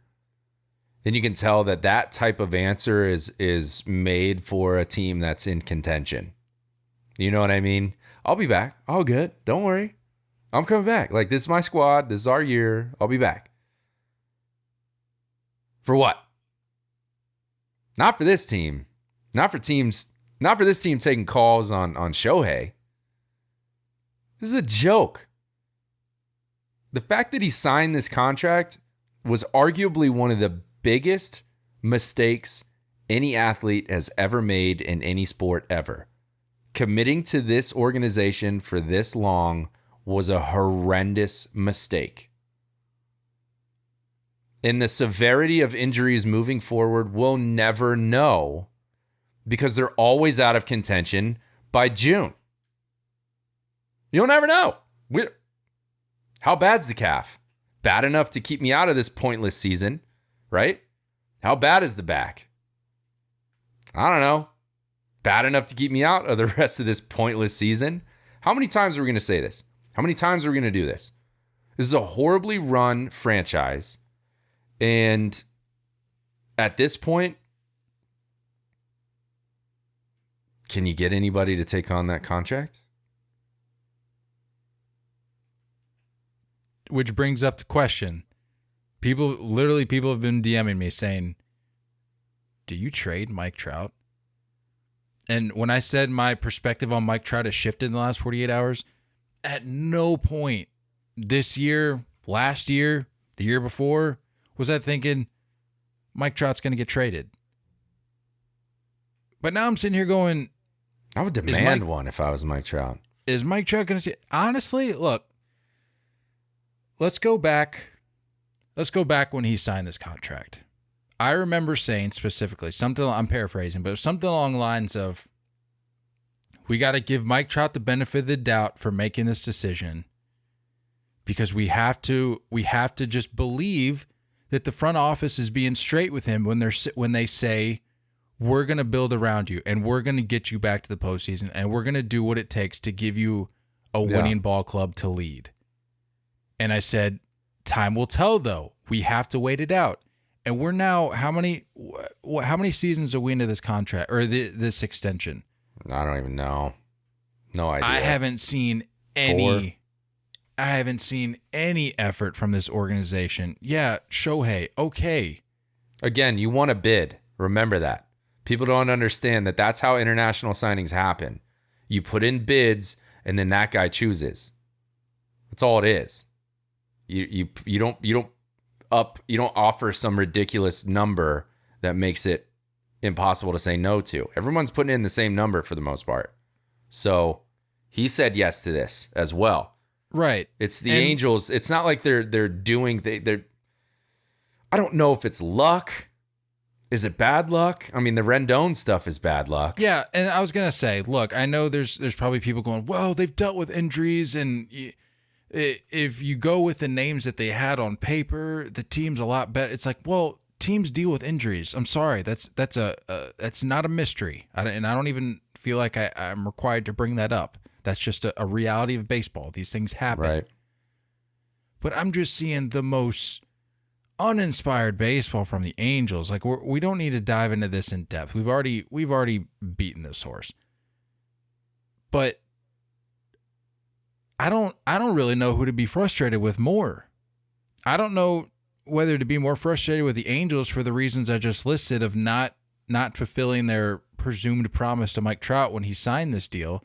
And you can tell that type of answer is made for a team that's in contention. You know what I mean? I'll be back. All good. Don't worry. I'm coming back. Like, this is my squad. This is our year. I'll be back. For what? Not for this team. Not for this team taking calls on Shohei. This is a joke. The fact that he signed this contract was arguably one of the biggest mistakes any athlete has ever made in any sport ever. Committing to this organization for this long was a horrendous mistake. And the severity of injuries moving forward, we'll never know because they're always out of contention by June. You'll never know. How bad's the calf? Bad enough to keep me out of this pointless season, right? How bad is the back? I don't know. Bad enough to keep me out of the rest of this pointless season? How many times are we going to say this? How many times are we going to do this? This is a horribly run franchise. And at this point, can you get anybody to take on that contract? Which brings up the question. People have been DMing me saying, do you trade Mike Trout? And when I said my perspective on Mike Trout has shifted in the last 48 hours, at no point this year, last year, the year before, was I thinking Mike Trout's going to get traded. But now I'm sitting here going, I would demand one if I was Mike Trout. Is Mike Trout going to... Honestly, look, let's go back when he signed this contract. I remember saying specifically something, I'm paraphrasing, but something along the lines of, we got to give Mike Trout the benefit of the doubt for making this decision because we have to just believe that the front office is being straight with him when they say, we're going to build around you and we're going to get you back to the postseason and we're going to do what it takes to give you a winning ball club to lead. And I said, time will tell, though. We have to wait it out. And we're now, how many seasons are we into this contract or this extension? I don't even know. No idea. I haven't seen any effort from this organization. Yeah, Shohei, okay. Again, you want to bid. Remember that. People don't understand that that's how international signings happen. You put in bids and then that guy chooses. That's all it is. You don't offer some ridiculous number that makes it impossible to say no to. Everyone's putting in the same number for the most part. So he said yes to this as well. Right. It's the Angels. It's not like they're I don't know if it's luck. Is it bad luck? I mean, the Rendon stuff is bad luck. Yeah, and I was going to say, look, I know there's probably people going, well, they've dealt with injuries and if you go with the names that they had on paper, the team's a lot better. It's like, well, teams deal with injuries. I'm sorry, that's not a mystery. I don't even feel like I'm required to bring that up. That's just a reality of baseball. These things happen. Right. But I'm just seeing the most uninspired baseball from the Angels. Like we don't need to dive into this in depth. We've already beaten this horse. But I don't really know who to be frustrated with more. I don't know whether to be more frustrated with the Angels for the reasons I just listed of not fulfilling their presumed promise to Mike Trout when he signed this deal,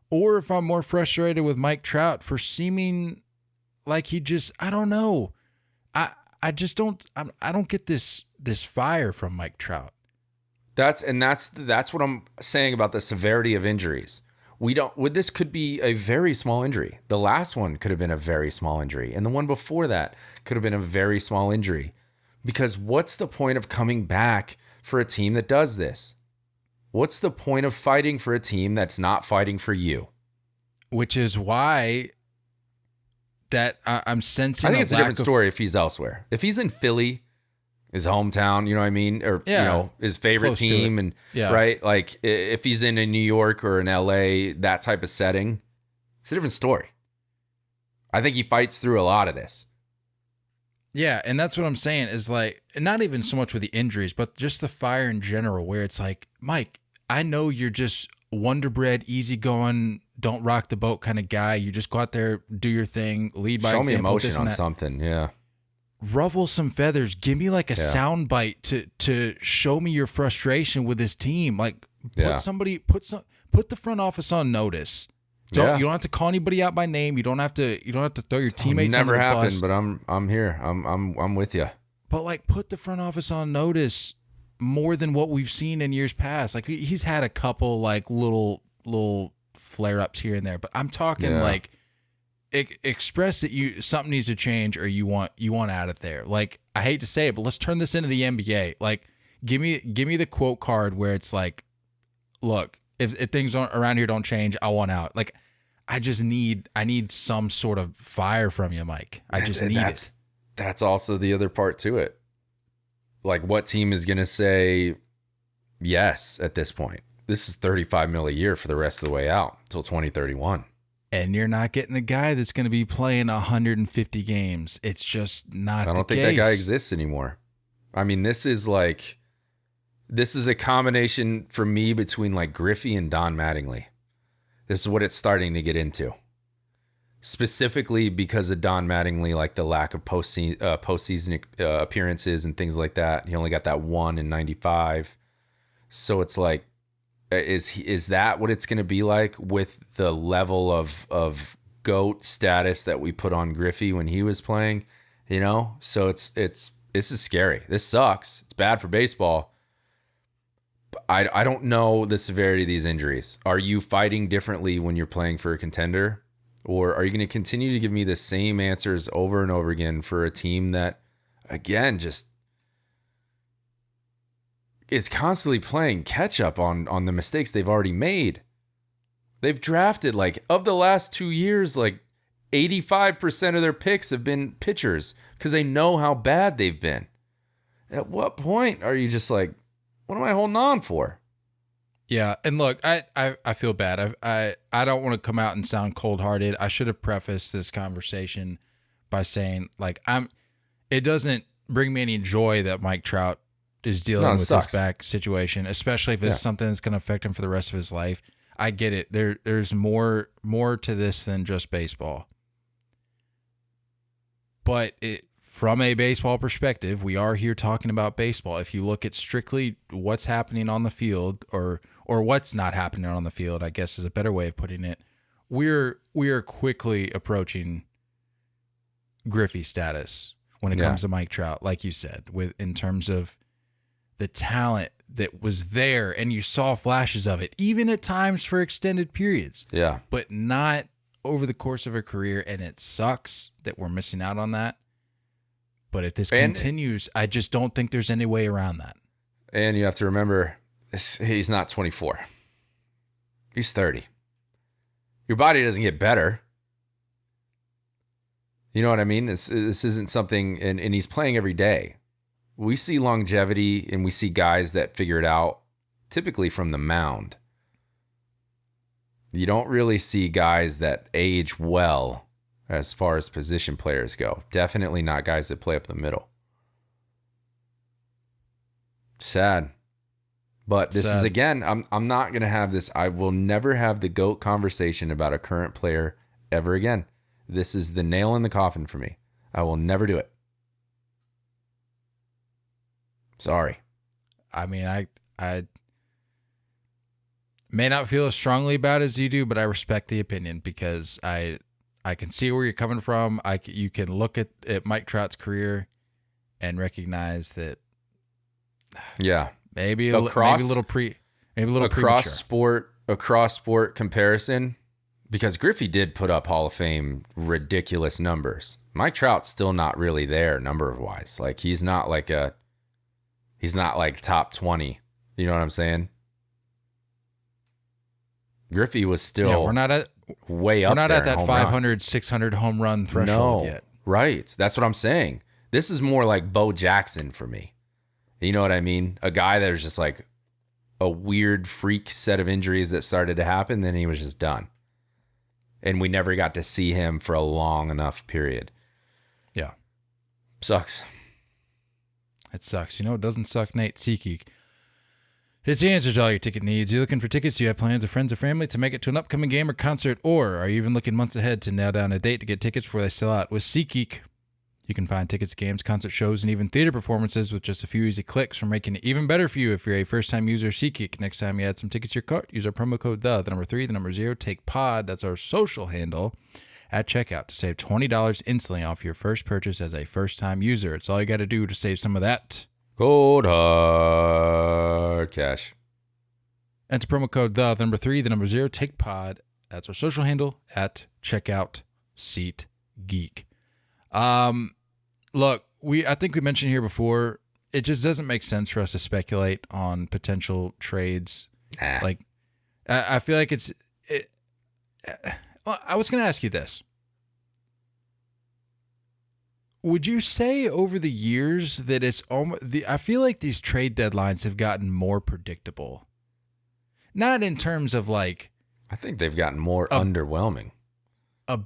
or if I'm more frustrated with Mike Trout for seeming like he just, I don't know. I don't get this fire from Mike Trout. That's what I'm saying about the severity of injuries. This could be a very small injury. The last one could have been a very small injury. And the one before that could have been a very small injury. Because what's the point of coming back for a team that does this? What's the point of fighting for a team that's not fighting for you? Which is why that I'm sensing. I think it's a different story if he's elsewhere. If he's in Philly, his hometown, you know what I mean? Or, his favorite Close to team. it. And, Yeah. right? Like, if he's in a New York or an LA, that type of setting, it's a different story. I think he fights through a lot of this. Yeah, and that's what I'm saying is like, not even so much with the injuries, but just the fire in general, where it's like, Mike, I know you're just wonderbred, easygoing, don't rock the boat kind of guy. You just go out there, do your thing, lead by Show example. me emotion this and on that. something, yeah. Ruffle some feathers. Give me like a sound bite to show me your frustration with this team. Like put the front office on notice. You don't have to call anybody out by name. You don't have to throw your teammates under the bus. Never happened, but I'm here. I'm with you. But like put the front office on notice more than what we've seen in years past. Like he's had a couple like little flare-ups here and there, but I'm talking like express that something needs to change or you want out of there. Like I hate to say it, but let's turn this into the NBA. Like give me the quote card where it's like, look, if things around here don't change, I want out. Like I need some sort of fire from you, Mike. I just need it. That's also the other part to it. Like what team is going to say yes at this point? This is $35 million a year for the rest of the way out until 2031. And you're not getting the guy that's going to be playing 150 games. It's just not the case. I don't think that guy exists anymore. I mean, this is a combination for me between like Griffey and Don Mattingly. This is what it's starting to get into. Specifically because of Don Mattingly, like the lack of postseason appearances and things like that. He only got that one in 95. So it's like, is that what it's going to be like with the level of GOAT status that we put on Griffey when he was playing? So this is scary. This sucks. It's bad for baseball. I don't know the severity of these injuries. Are you fighting differently when you're playing for a contender? Or are you going to continue to give me the same answers over and over again for a team that, again, just is constantly playing catch up on the mistakes they've already made? They've drafted, like, of the last 2 years, like 85% of their picks have been pitchers because they know how bad they've been. At what point are you just like, what am I holding on for? Yeah, and look, I feel bad. I don't want to come out and sound cold-hearted. I should have prefaced this conversation by saying, like, it doesn't bring me any joy that Mike Trout is dealing with this back situation, especially if it's something that's going to affect him for the rest of his life. I get it. There's more to this than just baseball. But from a baseball perspective, we are here talking about baseball. If you look at strictly what's happening on the field or what's not happening on the field, I guess is a better way of putting it, we are quickly approaching Griffey status when it comes to Mike Trout, like you said, in terms of the talent that was there, and you saw flashes of it, even at times for extended periods. Yeah. But not over the course of a career, and it sucks that we're missing out on that. But if this continues, I just don't think there's any way around that. And you have to remember, he's not 24. He's 30. Your body doesn't get better. You know what I mean? This isn't something, and he's playing every day. We see longevity and we see guys that figure it out typically from the mound. You don't really see guys that age well as far as position players go. Definitely not guys that play up the middle. Sad. But this is, again, I'm not going to have this. I will never have the GOAT conversation about a current player ever again. This is the nail in the coffin for me. I will never do it. Sorry. I mean, I may not feel as strongly about it as you do, but I respect the opinion because I can see where you're coming from. You can look at Mike Trout's career and recognize that. Yeah. Maybe a little premature. Sport comparison, because Griffey did put up Hall of Fame ridiculous numbers. Mike Trout's still not really there number wise. Like he's not like top 20. You know what I'm saying? Griffey was still we're not at that 500, 600 home run threshold yet. Right. That's what I'm saying. This is more like Bo Jackson for me. You know what I mean? A guy that was just like a weird freak set of injuries that started to happen, then he was just done. And we never got to see him for a long enough period. Yeah. Sucks. It sucks. You know what doesn't suck, Nate? SeatGeek. It's the answer to all your ticket needs. You're looking for tickets, you have plans with friends or family to make it to an upcoming game or concert, or are you even looking months ahead to nail down a date to get tickets before they sell out? With SeatGeek, you can find tickets, games, concert shows, and even theater performances with just a few easy clicks. From making it even better for you if you're a first-time user of SeatGeek. Next time you add some tickets to your cart, use our promo code the number 3, the number 0, take pod. That's our social handle at checkout to save $20 instantly off your first purchase as a first-time user. It's all you got to do to save some of that. Cold hard cash. Enter promo code the number 3, the number 0, take pod. That's our social handle at checkout. SeatGeek. Look, I think we mentioned here before, it just doesn't make sense for us to speculate on potential trades. Nah. Like, I feel like well, I was going to ask you this. Would you say over the years that it's almost, I feel like these trade deadlines have gotten more predictable. Not in terms of like, I think they've gotten more underwhelming. I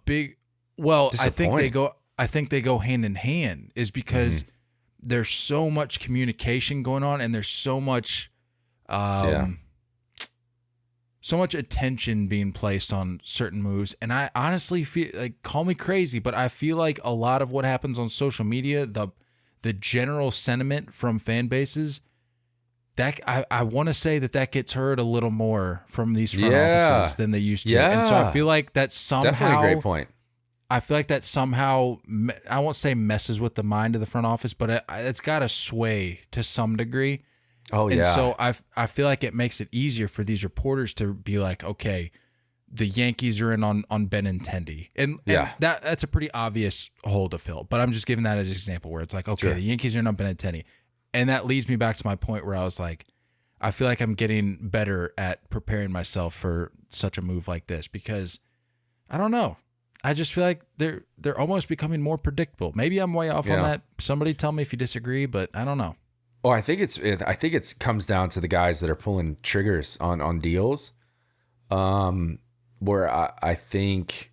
think they go hand in hand, is because there's so much communication going on, and there's so much so much attention being placed on certain moves. And I honestly feel like, call me crazy, but I feel like a lot of what happens on social media, the general sentiment from fan bases, that I want to say that gets heard a little more from these front offices than they used to. Yeah. And so I feel like that somehow, definitely a great point. I feel like that somehow, I won't say messes with the mind of the front office, but it's got to sway to some degree. Oh, and yeah. so I feel like it makes it easier for these reporters to be like, okay, the Yankees are in on Benintendi. And that's a pretty obvious hole to fill. But I'm just giving that as an example where it's like, okay, the Yankees are in on Benintendi. And that leads me back to my point where I was like, I feel like I'm getting better at preparing myself for such a move like this, because I don't know. I just feel like they're almost becoming more predictable. Maybe I'm way off on that. Somebody tell me if you disagree, but I don't know. Oh, I think it comes down to the guys that are pulling triggers on deals, where I think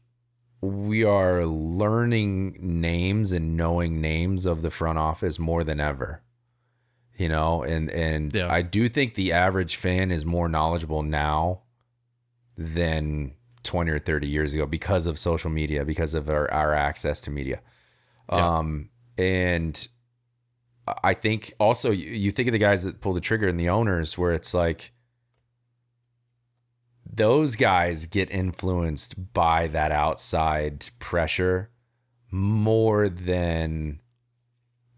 we are learning names and knowing names of the front office more than ever, you know, and I do think the average fan is more knowledgeable now than 20 or 30 years ago because of social media, because of our access to media. And I think also you think of the guys that pull the trigger and the owners, where it's like those guys get influenced by that outside pressure more than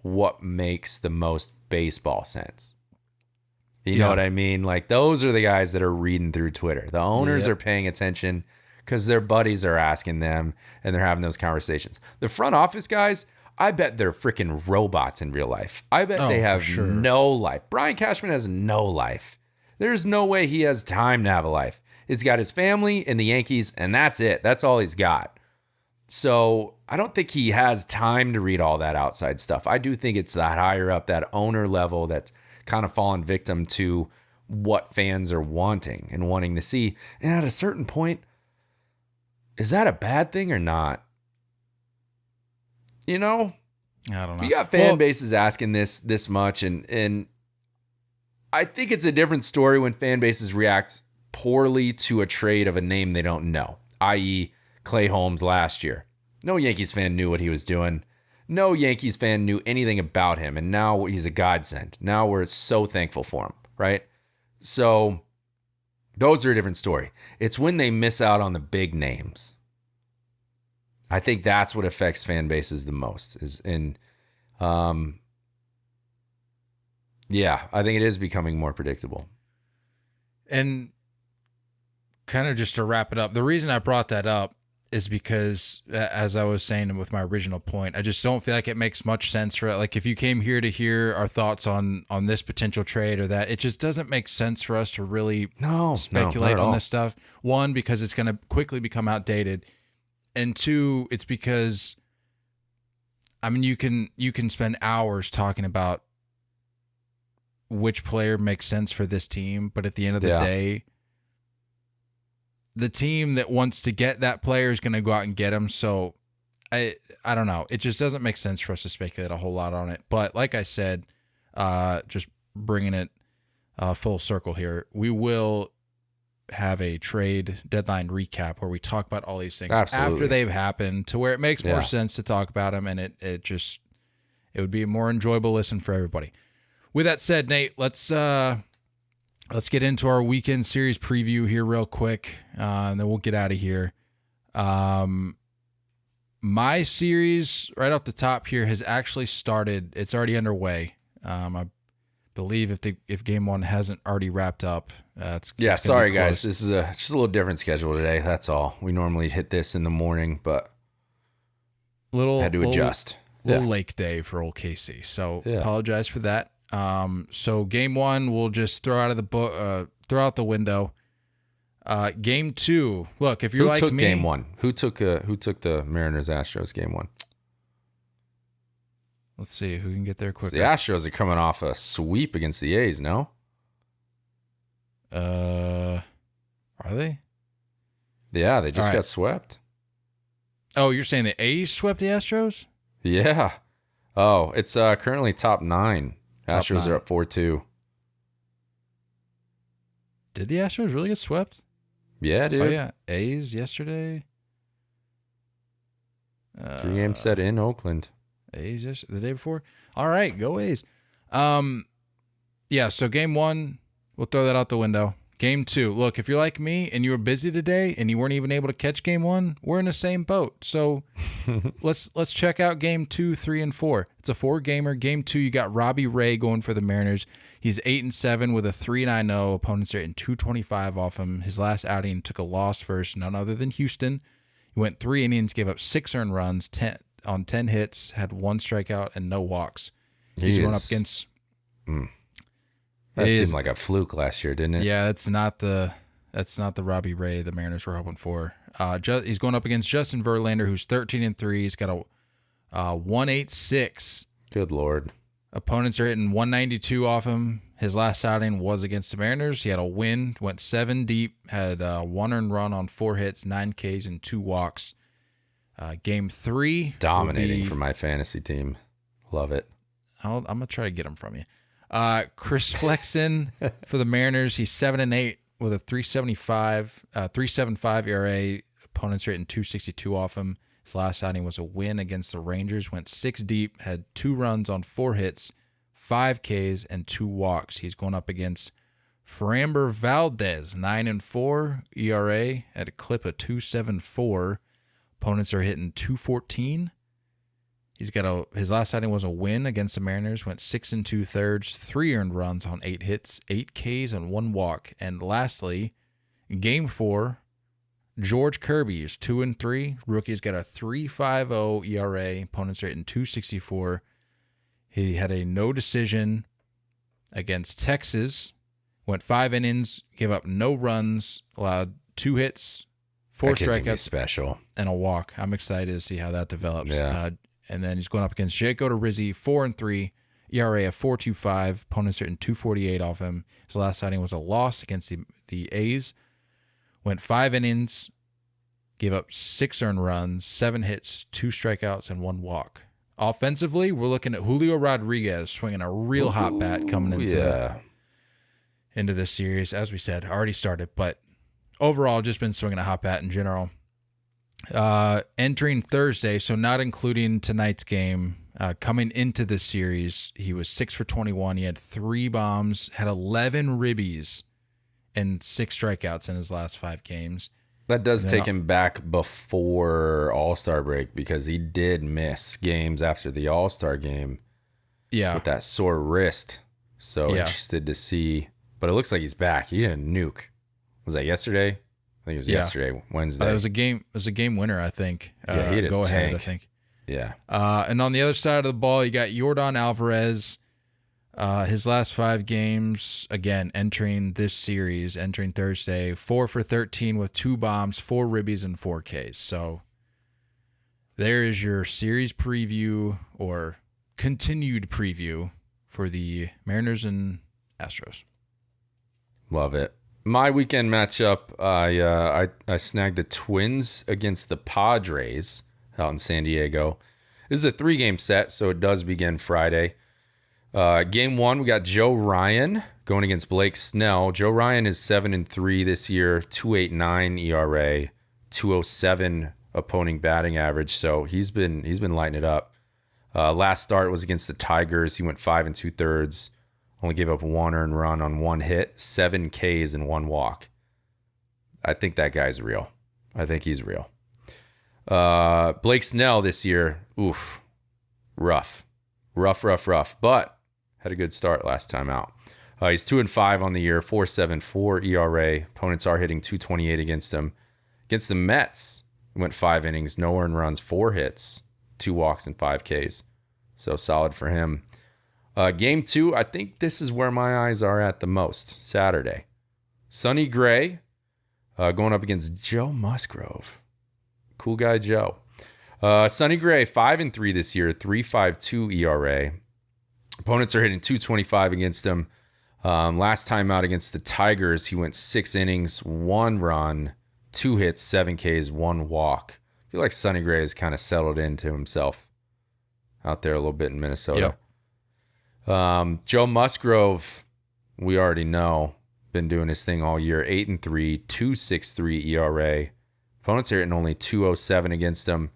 what makes the most baseball sense. You know what I mean? Like, those are the guys that are reading through Twitter. The owners are paying attention because their buddies are asking them and they're having those conversations. The front office guys, I bet they're freaking robots in real life. I bet they have no life. Brian Cashman has no life. There's no way he has time to have a life. He's got his family and the Yankees, and that's it. That's all he's got. So I don't think he has time to read all that outside stuff. I do think it's that higher up, that owner level, that's kind of fallen victim to what fans are wanting and wanting to see. And at a certain point, is that a bad thing or not? You know, I don't know. You got fan bases asking this much, and I think it's a different story when fan bases react poorly to a trade of a name they don't know, i.e. Clay Holmes last year. No Yankees fan knew what he was doing. No Yankees fan knew anything about him, and now he's a godsend. Now we're so thankful for him, right? So those are a different story. It's when they miss out on the big names. I think that's what affects fan bases the most. I think it is becoming more predictable. And kind of just to wrap it up, the reason I brought that up is because, as I was saying with my original point, I just don't feel like it makes much sense for, like, if you came here to hear our thoughts on this potential trade or that, it just doesn't make sense for us to really speculate on this stuff. One, because it's going to quickly become outdated. And two, it's because, I mean, you can spend hours talking about which player makes sense for this team, but at the end of the day, the team that wants to get that player is going to go out and get him. So I don't know. It just doesn't make sense for us to speculate a whole lot on it. But like I said, just bringing it full circle here, we will have a trade deadline recap where we talk about all these things after they've happened, to where it makes more sense to talk about them, and it would be a more enjoyable listen for everybody. With that said, Nate, let's get into our weekend series preview here real quick, and then we'll get out of here. My series right off the top here has actually started. It's already underway. I believe if game one hasn't already wrapped up, it's sorry guys, this is just a little different schedule today. That's all. We normally hit this in the morning, but had to adjust. Little lake day for old Casey, so apologize for that. So game one we'll just throw out the window. Game two. Look, if you're like me, who took game one? Who took the Mariners Astros game one? Let's see who can get there quicker. So the Astros are coming off a sweep against the A's, no? Are they? Yeah, they just got swept. Oh, you're saying the A's swept the Astros? Yeah. Oh, it's currently top 9. Astros are up 4-2. Did the Astros really get swept? Yeah, dude. Oh, yeah. A's yesterday. 3-game set in Oakland. A's the day before. All right, go A's. Yeah, so game one, we'll throw that out the window. Game two, look, if you're like me and you were busy today and you weren't even able to catch game one, we're in the same boat. So let's check out game 2, 3, and 4. It's a 4-gamer. Game 2, you got Robbie Ray going for the Mariners. He's 8-7 with a 3.90. Opponents are hitting .225 off him. His last outing took a loss versus none other than Houston. He went 3 innings, gave up 6 earned runs, 10 hits, had 1 strikeout and no walks. He's going up against. That seemed like a fluke last year, didn't it? Yeah, that's not the Robbie Ray the Mariners were hoping for. He's going up against Justin Verlander, who's 13-3. He's got a 1.86. Good Lord. Opponents are hitting 192 off him. His last outing was against the Mariners. He had a win, went 7 deep, had 1 earned run on 4 hits, 9 Ks, and 2 walks. Game 3. Dominating for my fantasy team. Love it. I'm going to try to get him from you. Chris Flexen for the Mariners. He's 7-8 with a 3.75 ERA. Opponents are hitting 262 off him. His last outing was a win against the Rangers. Went 6 deep, had 2 runs on 4 hits, 5 Ks, and 2 walks. He's going up against Framber Valdez, 9-4 ERA at a clip of 2.74. Opponents are hitting 214. He's got his last outing was a win against the Mariners. Went 6 2/3, 3 earned runs on 8 hits, 8 Ks, and 1 walk. And lastly, game 4, George Kirby is 2-3. Rookie's got a 3.50 ERA. Opponents are hitting 264. He had a no decision against Texas. Went 5 innings, gave up no runs, allowed 2 hits, 4 strikeouts, special, and a walk. I'm excited to see how that develops. Yeah. And then he's going up against Jake Odorizzi, 4-3, ERA of 4.25. Opponents are hitting 248 off him. His last outing was a loss against the A's. Went 5 innings, gave up 6 earned runs, 7 hits, 2 strikeouts, and 1 walk. Offensively, we're looking at Julio Rodriguez swinging a real hot bat coming into this series. As we said, already started, but overall just been swinging a hot bat in general. Entering Thursday, so not including tonight's game, coming into this series, he was 6 for 21. He had 3 bombs, had 11 ribbies, and 6 strikeouts in his last 5 games. That does take him back before All-Star break, because he did miss games after the All-Star game. Yeah. With that sore wrist. So interested to see. But it looks like he's back. He didn't nuke. Was that yesterday? I think it was yesterday, Wednesday. It was a game winner, I think. He had a go tank. ahead, I think. Yeah. And on the other side of the ball, you got Yordan Alvarez. His last 5 games, again, entering this series, entering Thursday, 4 for 13 with 2 bombs, 4 ribbies, and 4 Ks. So there is your series preview or continued preview for the Mariners and Astros. Love it. My weekend matchup, I snagged the Twins against the Padres out in San Diego. This is a 3-game set, so it does begin Friday. Game 1, we got Joe Ryan going against Blake Snell. Joe Ryan is 7-3 this year, 2.89 ERA, 2.07 opponent batting average. So he's been lighting it up. Last start was against the Tigers. He went 5 2/3. Only gave up 1 earned run on 1 hit, 7 Ks and 1 walk. I think that guy's real. I think he's real. Blake Snell this year, rough. But had a good start last time out. He's 2-5 on the year, 4.74 ERA. Opponents are hitting 228 against him. Against the Mets, he went 5 innings, no earned runs, 4 hits, 2 walks, and 5 Ks. So solid for him. Game 2, I think this is where my eyes are at the most. Saturday. Sonny Gray going up against Joe Musgrove. Cool guy, Joe. Sonny Gray, 5-3 this year, 3.52 ERA. Opponents are hitting 225 against him. Last time out against the Tigers, he went 6 innings, 1 run, 2 hits, 7 Ks, 1 walk. I feel like Sonny Gray has kind of settled into himself out there a little bit in Minnesota. Yep. Joe Musgrove, we already know, been doing his thing all year. 8-3, 2.63 ERA. Opponents are hitting only 2.07 against him.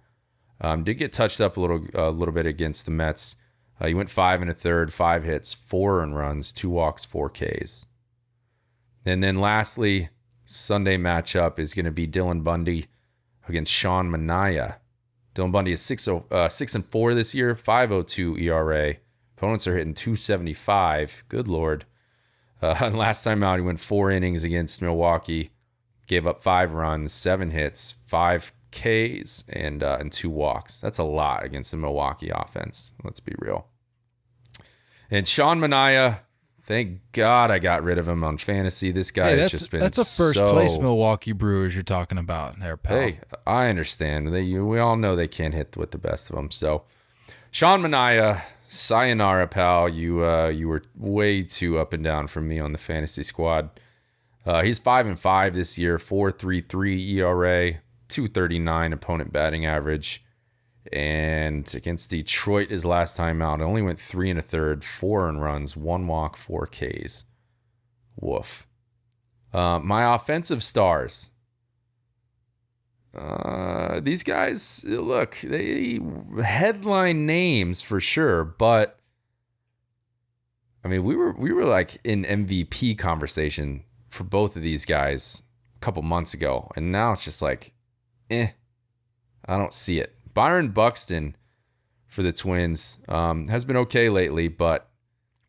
Did get touched up a little bit against the Mets. He went 5 1/3, 5 hits, 4 earned runs, 2 walks, 4 Ks. And then lastly, Sunday matchup is going to be Dylan Bundy against Sean Minaya. Dylan Bundy is 6-4 this year, 5.02 ERA. Opponents are hitting 275. Good Lord. And last time out, he went 4 innings against Milwaukee. Gave up 5 runs, 7 hits, 5 Ks, and 2 walks. That's a lot against the Milwaukee offense. Let's be real. And Sean Minaya, thank God I got rid of him on fantasy. This guy has just been that's a first place Milwaukee Brewers you're talking about there, pal. Hey, I understand. We all know they can't hit with the best of them. So Sean Minaya, sayonara, pal. You were way too up and down from me on the fantasy squad. He's 5-5 this year, 4.33 ERA, 2.39 opponent batting average. And against Detroit his last time out, only went 3 1/3, 4 earned runs, 1 walk, 4 Ks. Woof. My offensive stars. These guys, look, they headline names for sure, but I mean, we were like in MVP conversation for both of these guys a couple months ago, and now it's just like, I don't see it. Byron Buxton for the Twins has been okay lately, but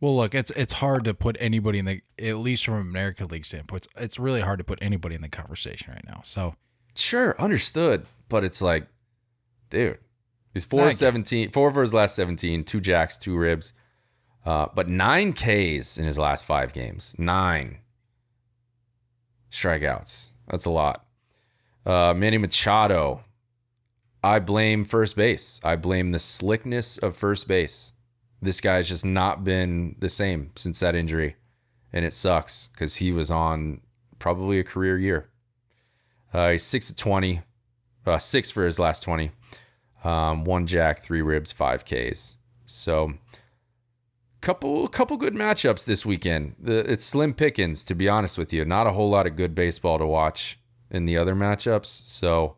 well, look, it's hard to put anybody in the, at least from an American League standpoint, it's really hard to put anybody in the conversation right now. So sure, understood, but it's like, dude, he's 4 for his last 17, 2 jacks, 2 ribs, but 9 Ks in his last 5 games. 9 strikeouts. That's a lot. Manny Machado, I blame first base. I blame the slickness of first base. This guy's just not been the same since that injury, and it sucks because he was on probably a career year. He's 6-20, 6 for his last 20, 1 jack, 3 ribs, 5 Ks. So couple good matchups this weekend. It's slim pickings, to be honest with you. Not a whole lot of good baseball to watch in the other matchups. So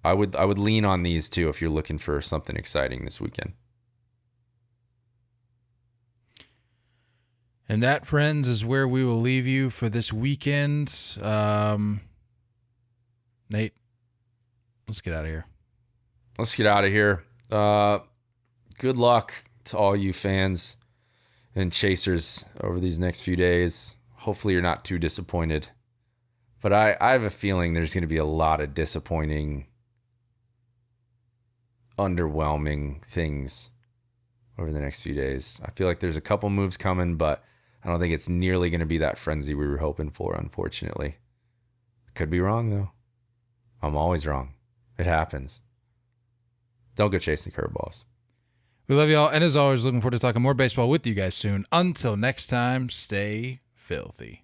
I would lean on these two if you're looking for something exciting this weekend. And that, friends, is where we will leave you for this weekend. Nate, let's get out of here. Let's get out of here. Good luck to all you fans and chasers over these next few days. Hopefully you're not too disappointed. But I have a feeling there's going to be a lot of disappointing, underwhelming things over the next few days. I feel like there's a couple moves coming, but I don't think it's nearly going to be that frenzy we were hoping for, unfortunately. Could be wrong, though. I'm always wrong. It happens. Don't go chasing curveballs. We love y'all. And as always, looking forward to talking more baseball with you guys soon. Until next time, stay filthy.